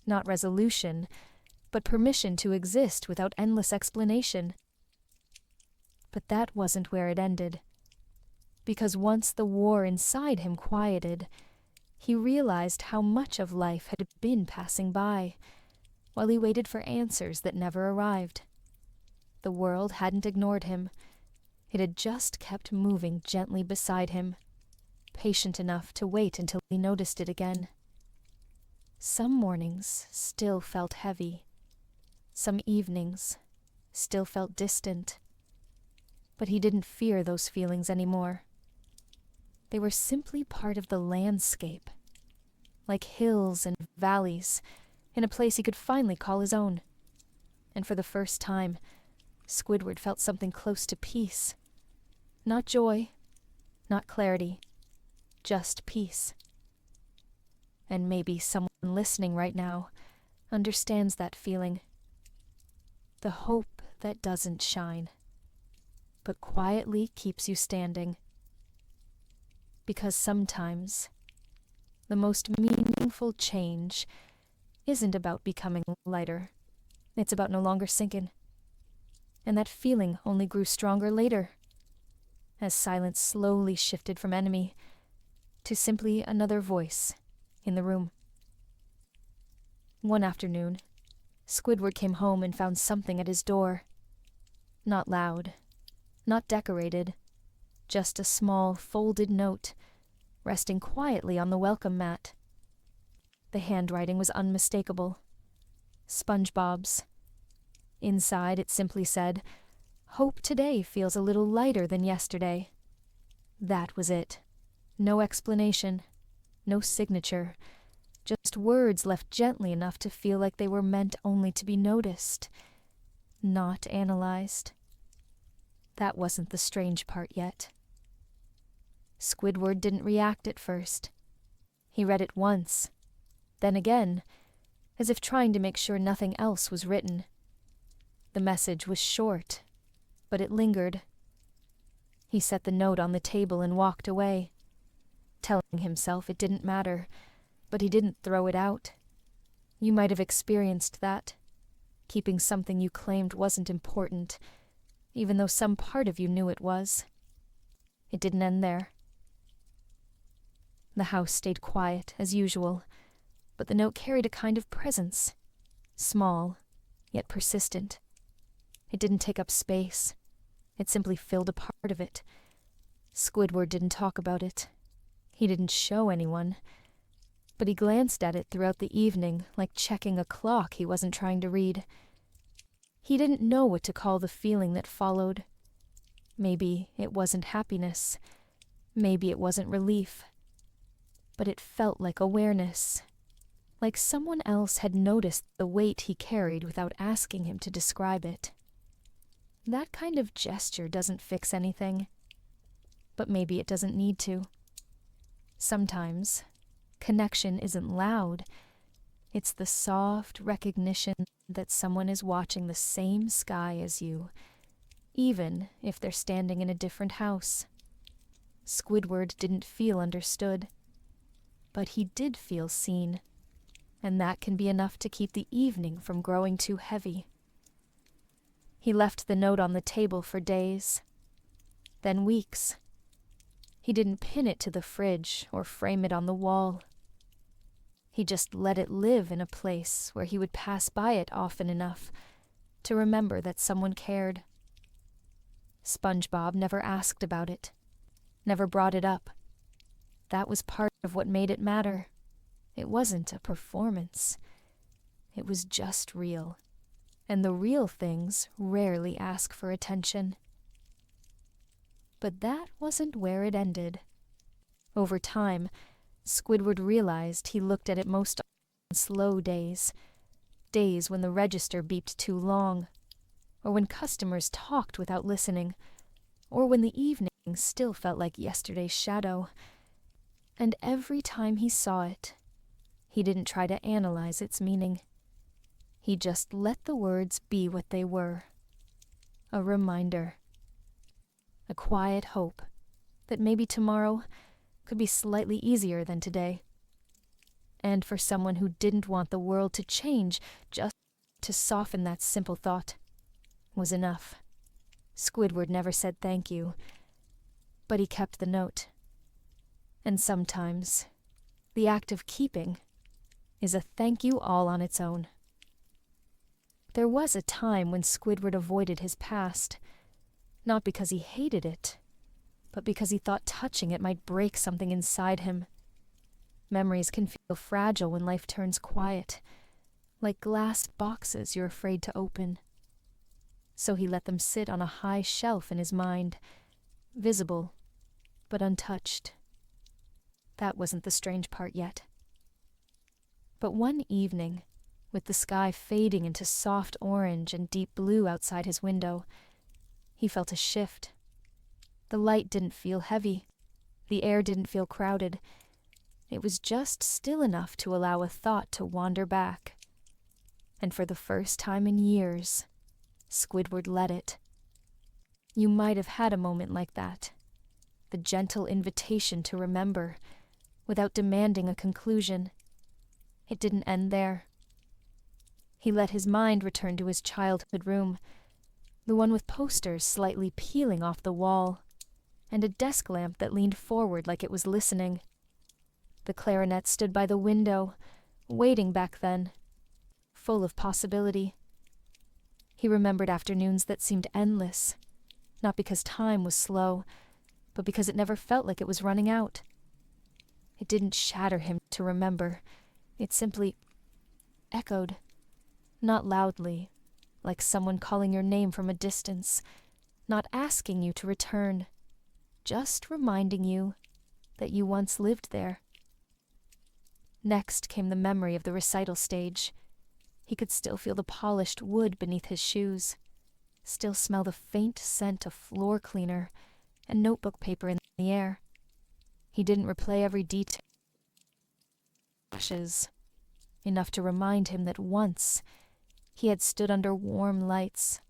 Not resolution, but permission to exist without endless explanation. But that wasn't where it ended. Because once the war inside him quieted, he realized how much of life had been passing by, while he waited for answers that never arrived. The world hadn't ignored him. It had just kept moving gently beside him, patient enough to wait until he noticed it again. Some mornings still felt heavy. Some evenings still felt distant. But he didn't fear those feelings anymore. They were simply part of the landscape, like hills and valleys, in a place he could finally call his own. And for the first time, Squidward felt something close to peace. Not joy, not clarity, just peace. And maybe someone listening right now understands that feeling. The hope that doesn't shine, but quietly keeps you standing. Because sometimes the most meaningful change isn't about becoming lighter. It's about no longer sinking. And that feeling only grew stronger later, as silence slowly shifted from enemy to simply another voice in the room. One afternoon, Squidward came home and found something at his door. Not loud, not decorated, just a small folded note resting quietly on the welcome mat. The handwriting was unmistakable. SpongeBob's. Inside it simply said, "Hope today feels a little lighter than yesterday." That was it. No explanation, no signature, just words left gently enough to feel like they were meant only to be noticed, not analyzed. That wasn't the strange part yet. Squidward didn't react at first. He read it once, then again, as if trying to make sure nothing else was written. The message was short, but it lingered. He set the note on the table and walked away, telling himself it didn't matter, but he didn't throw it out. You might have experienced that, keeping something you claimed wasn't important, even though some part of you knew it was. It didn't end there. The house stayed quiet, as usual, but the note carried a kind of presence, small, yet persistent. It didn't take up space. It simply filled a part of it. Squidward didn't talk about it. He didn't show anyone. But he glanced at it throughout the evening, like checking a clock he wasn't trying to read. He didn't know what to call the feeling that followed. Maybe it wasn't happiness. Maybe it wasn't relief. But it felt like awareness. Like someone else had noticed the weight he carried without asking him to describe it. That kind of gesture doesn't fix anything. But maybe it doesn't need to. Sometimes, connection isn't loud. It's the soft recognition that someone is watching the same sky as you, even if they're standing in a different house. Squidward didn't feel understood, but he did feel seen, and that can be enough to keep the evening from growing too heavy. He left the note on the table for days, then weeks. He didn't pin it to the fridge or frame it on the wall. He just let it live in a place where he would pass by it often enough to remember that someone cared. SpongeBob never asked about it, never brought it up. That was part of what made it matter. It wasn't a performance. It was just real, and the real things rarely ask for attention. But that wasn't where it ended. Over time, Squidward realized he looked at it most on slow days, days when the register beeped too long, or when customers talked without listening, or when the evening still felt like yesterday's shadow. And every time he saw it, he didn't try to analyze its meaning. He just let the words be what they were. A reminder. A quiet hope that maybe tomorrow could be slightly easier than today. And for someone who didn't want the world to change, just to soften that simple thought was enough. Squidward never said thank you, but he kept the note. And sometimes, the act of keeping is a thank you all on its own. There was a time when Squidward avoided his past, not because he hated it, but because he thought touching it might break something inside him. Memories can feel fragile when life turns quiet, like glass boxes you're afraid to open. So he let them sit on a high shelf in his mind, visible, but untouched. That wasn't the strange part yet. But one evening, with the sky fading into soft orange and deep blue outside his window, he felt a shift. The light didn't feel heavy. The air didn't feel crowded. It was just still enough to allow a thought to wander back. And for the first time in years, Squidward let it. You might have had a moment like that. The gentle invitation to remember, without demanding a conclusion. It didn't end there. He let his mind return to his childhood room, the one with posters slightly peeling off the wall, and a desk lamp that leaned forward like it was listening. The clarinet stood by the window, waiting back then, full of possibility. He remembered afternoons that seemed endless, not because time was slow, but because it never felt like it was running out. It didn't shatter him to remember. It simply echoed, not loudly, like someone calling your name from a distance, not asking you to return, just reminding you that you once lived there. Next came the memory of the recital stage. He could still feel the polished wood beneath his shoes, still smell the faint scent of floor cleaner and notebook paper in the air. He didn't replay every detail. Flashes, enough to remind him that once he had stood under warm lights,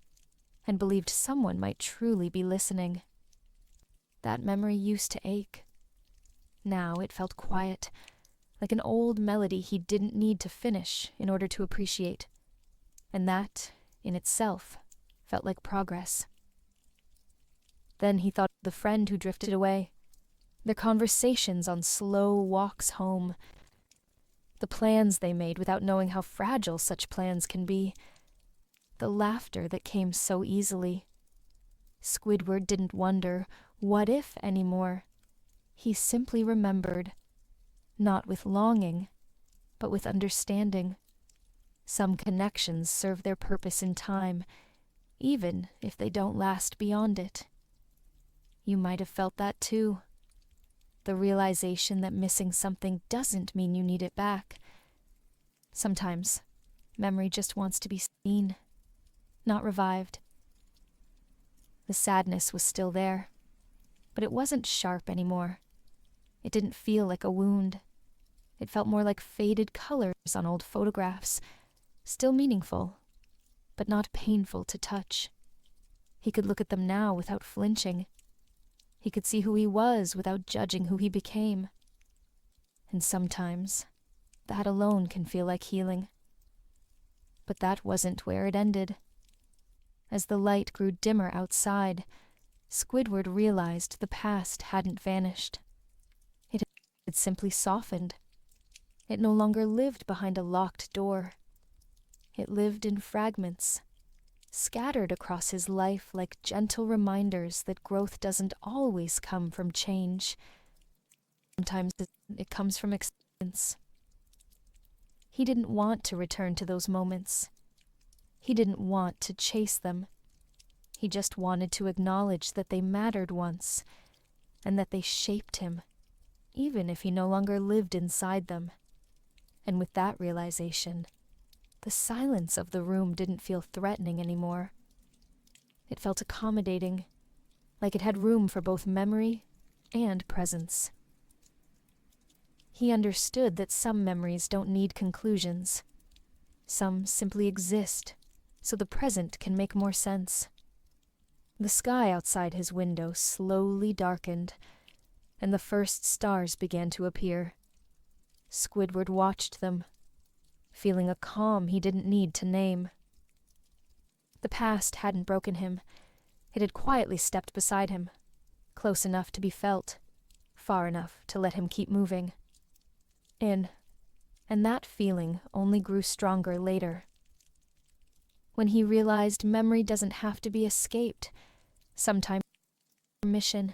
and believed someone might truly be listening. That memory used to ache. Now it felt quiet, like an old melody he didn't need to finish in order to appreciate. And that, in itself, felt like progress. Then he thought of the friend who drifted away, their conversations on slow walks home, the plans they made without knowing how fragile such plans can be, the laughter that came so easily. Squidward didn't wonder, what if, anymore. He simply remembered, not with longing, but with understanding. Some connections serve their purpose in time, even if they don't last beyond it. You might have felt that too. The realization that missing something doesn't mean you need it back. Sometimes, memory just wants to be seen, not revived. The sadness was still there, but it wasn't sharp anymore. It didn't feel like a wound. It felt more like faded colors on old photographs, still meaningful, but not painful to touch. He could look at them now without flinching. He could see who he was without judging who he became. And sometimes, that alone can feel like healing. But that wasn't where it ended. As the light grew dimmer outside, Squidward realized the past hadn't vanished. It had simply softened. It no longer lived behind a locked door. It lived in fragments, scattered across his life like gentle reminders that growth doesn't always come from change. Sometimes it comes from experience. He didn't want to return to those moments. He didn't want to chase them. He just wanted to acknowledge that they mattered once, and that they shaped him, even if he no longer lived inside them. And with that realization, the silence of the room didn't feel threatening anymore. It felt accommodating, like it had room for both memory and presence. He understood that some memories don't need conclusions. Some simply exist, so the present can make more sense. The sky outside his window slowly darkened, and the first stars began to appear. Squidward watched them, feeling a calm he didn't need to name. The past hadn't broken him. It had quietly stepped beside him, close enough to be felt, far enough to let him keep moving. And that feeling only grew stronger later. When he realized memory doesn't have to be escaped, sometimes permission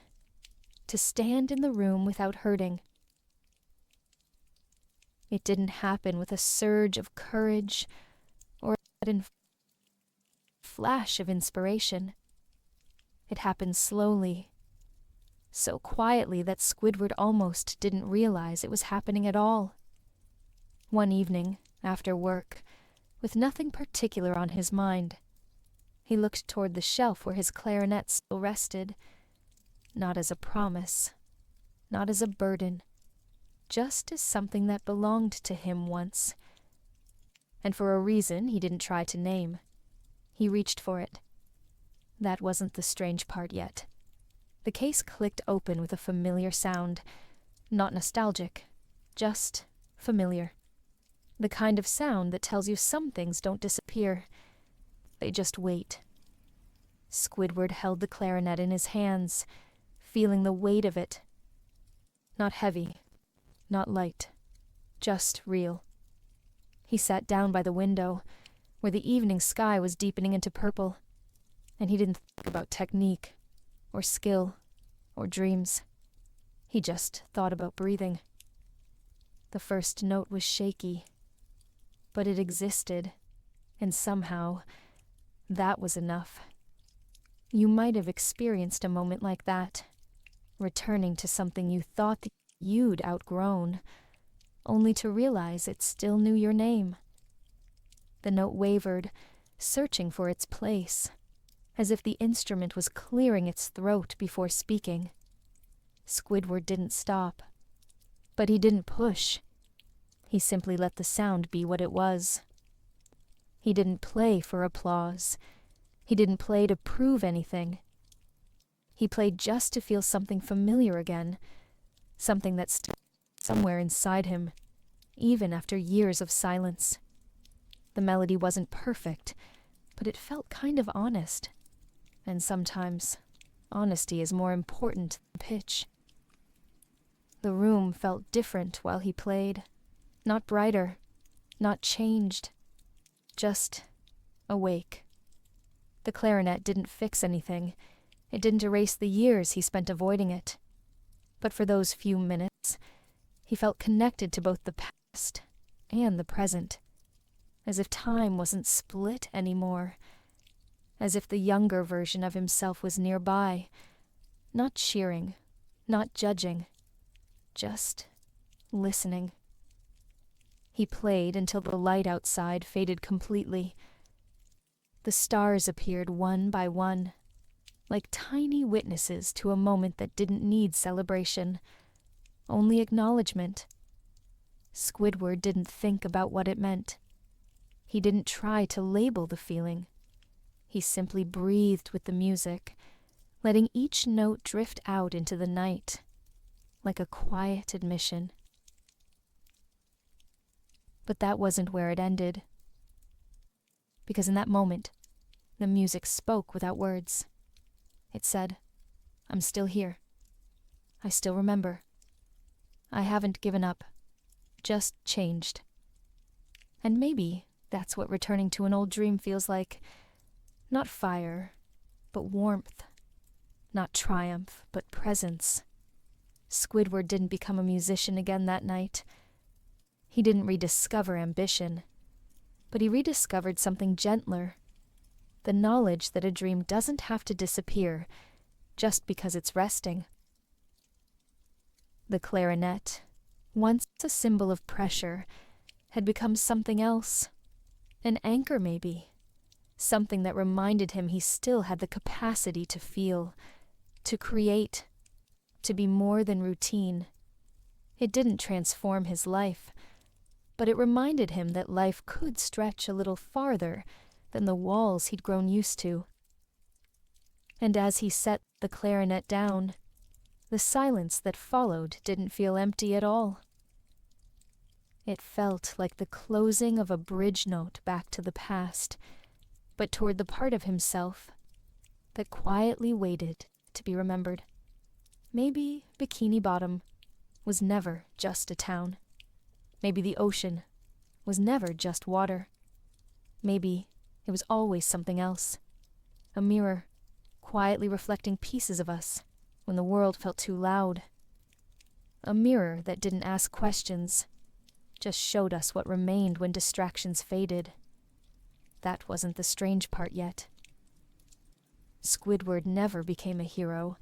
to stand in the room without hurting. It didn't happen with a surge of courage or a sudden flash of inspiration. It happened slowly, so quietly that Squidward almost didn't realize it was happening at all. One evening, after work, with nothing particular on his mind, he looked toward the shelf where his clarinet still rested, not as a promise, not as a burden, just as something that belonged to him once. And for a reason he didn't try to name. He reached for it. That wasn't the strange part yet. The case clicked open with a familiar sound, not nostalgic, just familiar. The kind of sound that tells you some things don't disappear. They just wait. Squidward held the clarinet in his hands, feeling the weight of it. Not heavy, not light, just real. He sat down by the window, where the evening sky was deepening into purple, and he didn't think about technique, or skill, or dreams. He just thought about breathing. The first note was shaky, but it existed, and somehow, that was enough. You might have experienced a moment like that, returning to something you thought that you'd outgrown, only to realize it still knew your name. The note wavered, searching for its place, as if the instrument was clearing its throat before speaking. Squidward didn't stop, but he didn't push. He simply let the sound be what it was. He didn't play for applause. He didn't play to prove anything. He played just to feel something familiar again, something that stood somewhere inside him, even after years of silence. The melody wasn't perfect, but it felt kind of honest. And sometimes, honesty is more important than pitch. The room felt different while he played. Not brighter, not changed, just awake. The clarinet didn't fix anything. It didn't erase the years he spent avoiding it. But for those few minutes, he felt connected to both the past and the present, as if time wasn't split anymore, as if the younger version of himself was nearby, not cheering, not judging, just listening. He played until the light outside faded completely. The stars appeared one by one, like tiny witnesses to a moment that didn't need celebration, only acknowledgement. Squidward didn't think about what it meant. He didn't try to label the feeling. He simply breathed with the music, letting each note drift out into the night, like a quiet admission. But that wasn't where it ended. Because in that moment, the music spoke without words. It said, "I'm still here. I still remember. I haven't given up, just changed." And maybe that's what returning to an old dream feels like. Not fire, but warmth. Not triumph, but presence. Squidward didn't become a musician again that night. He didn't rediscover ambition, but he rediscovered something gentler. The knowledge that a dream doesn't have to disappear just because it's resting. The clarinet, once a symbol of pressure, had become something else. An anchor, maybe. Something that reminded him he still had the capacity to feel, to create, to be more than routine. It didn't transform his life, but it reminded him that life could stretch a little farther than the walls he'd grown used to. And as he set the clarinet down, the silence that followed didn't feel empty at all. It felt like the closing of a bridge note back to the past, but toward the part of himself that quietly waited to be remembered. Maybe Bikini Bottom was never just a town. Maybe the ocean was never just water. Maybe it was always something else. A mirror, quietly reflecting pieces of us when the world felt too loud. A mirror that didn't ask questions, just showed us what remained when distractions faded. That wasn't the strange part yet. Squidward never became a hero.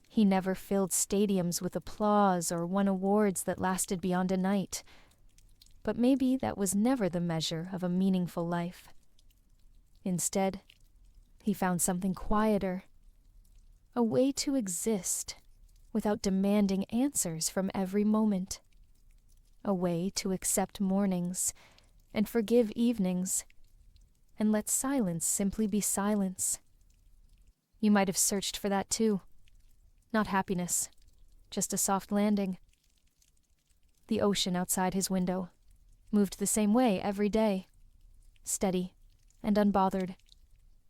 He never filled stadiums with applause or won awards that lasted beyond a night. But maybe that was never the measure of a meaningful life. Instead, he found something quieter, a way to exist without demanding answers from every moment, a way to accept mornings and forgive evenings and let silence simply be silence. You might have searched for that too. Not happiness, just a soft landing. The ocean outside his window moved the same way every day, steady and unbothered.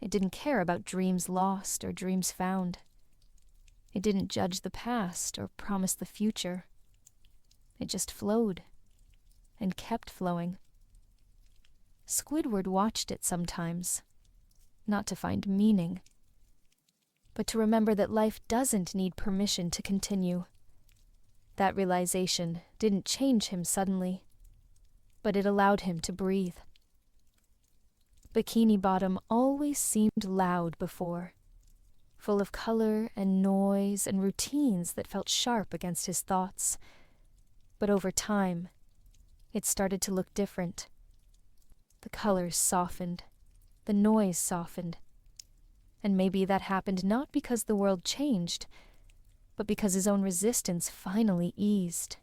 It didn't care about dreams lost or dreams found. It didn't judge the past or promise the future. It just flowed and kept flowing. Squidward watched it sometimes, not to find meaning, but to remember that life doesn't need permission to continue. That realization didn't change him suddenly, but it allowed him to breathe. Bikini Bottom always seemed loud before, full of color and noise and routines that felt sharp against his thoughts. But over time, it started to look different. The colors softened, the noise softened, and maybe that happened not because the world changed, but because his own resistance finally eased.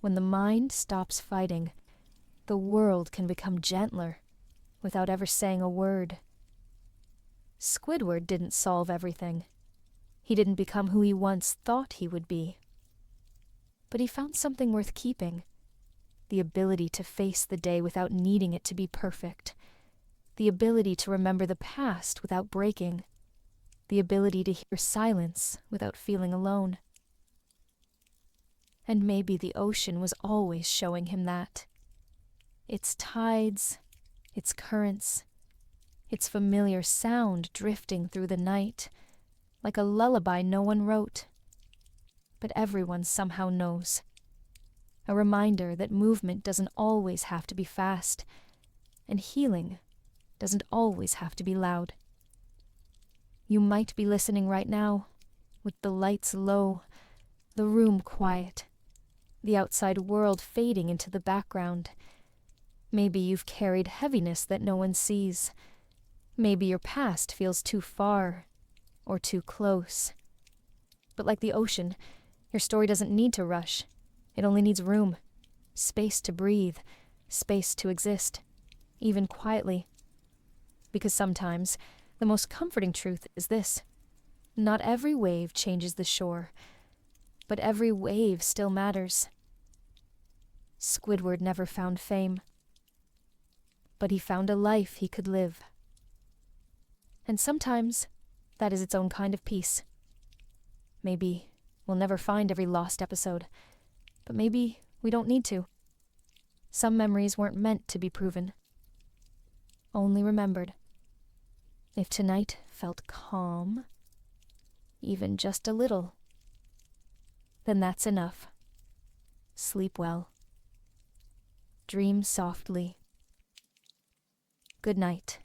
When the mind stops fighting, the world can become gentler without ever saying a word. Squidward didn't solve everything. He didn't become who he once thought he would be. But he found something worth keeping. The ability to face the day without needing it to be perfect. The ability to remember the past without breaking. The ability to hear silence without feeling alone. And maybe the ocean was always showing him that. Its tides, its currents, its familiar sound drifting through the night, like a lullaby no one wrote. But everyone somehow knows. A reminder that movement doesn't always have to be fast, and healing doesn't always have to be loud. You might be listening right now, with the lights low, the room quiet, the outside world fading into the background. Maybe you've carried heaviness that no one sees. Maybe your past feels too far or too close. But like the ocean, your story doesn't need to rush. It only needs room, space to breathe, space to exist, even quietly. Because sometimes the most comforting truth is this: not every wave changes the shore, but every wave still matters. Squidward never found fame, but he found a life he could live. And sometimes that is its own kind of peace. Maybe we'll never find every lost episode, but maybe we don't need to. Some memories weren't meant to be proven, only remembered. If tonight felt calm, even just a little, then that's enough. Sleep well. Dream softly. Good night.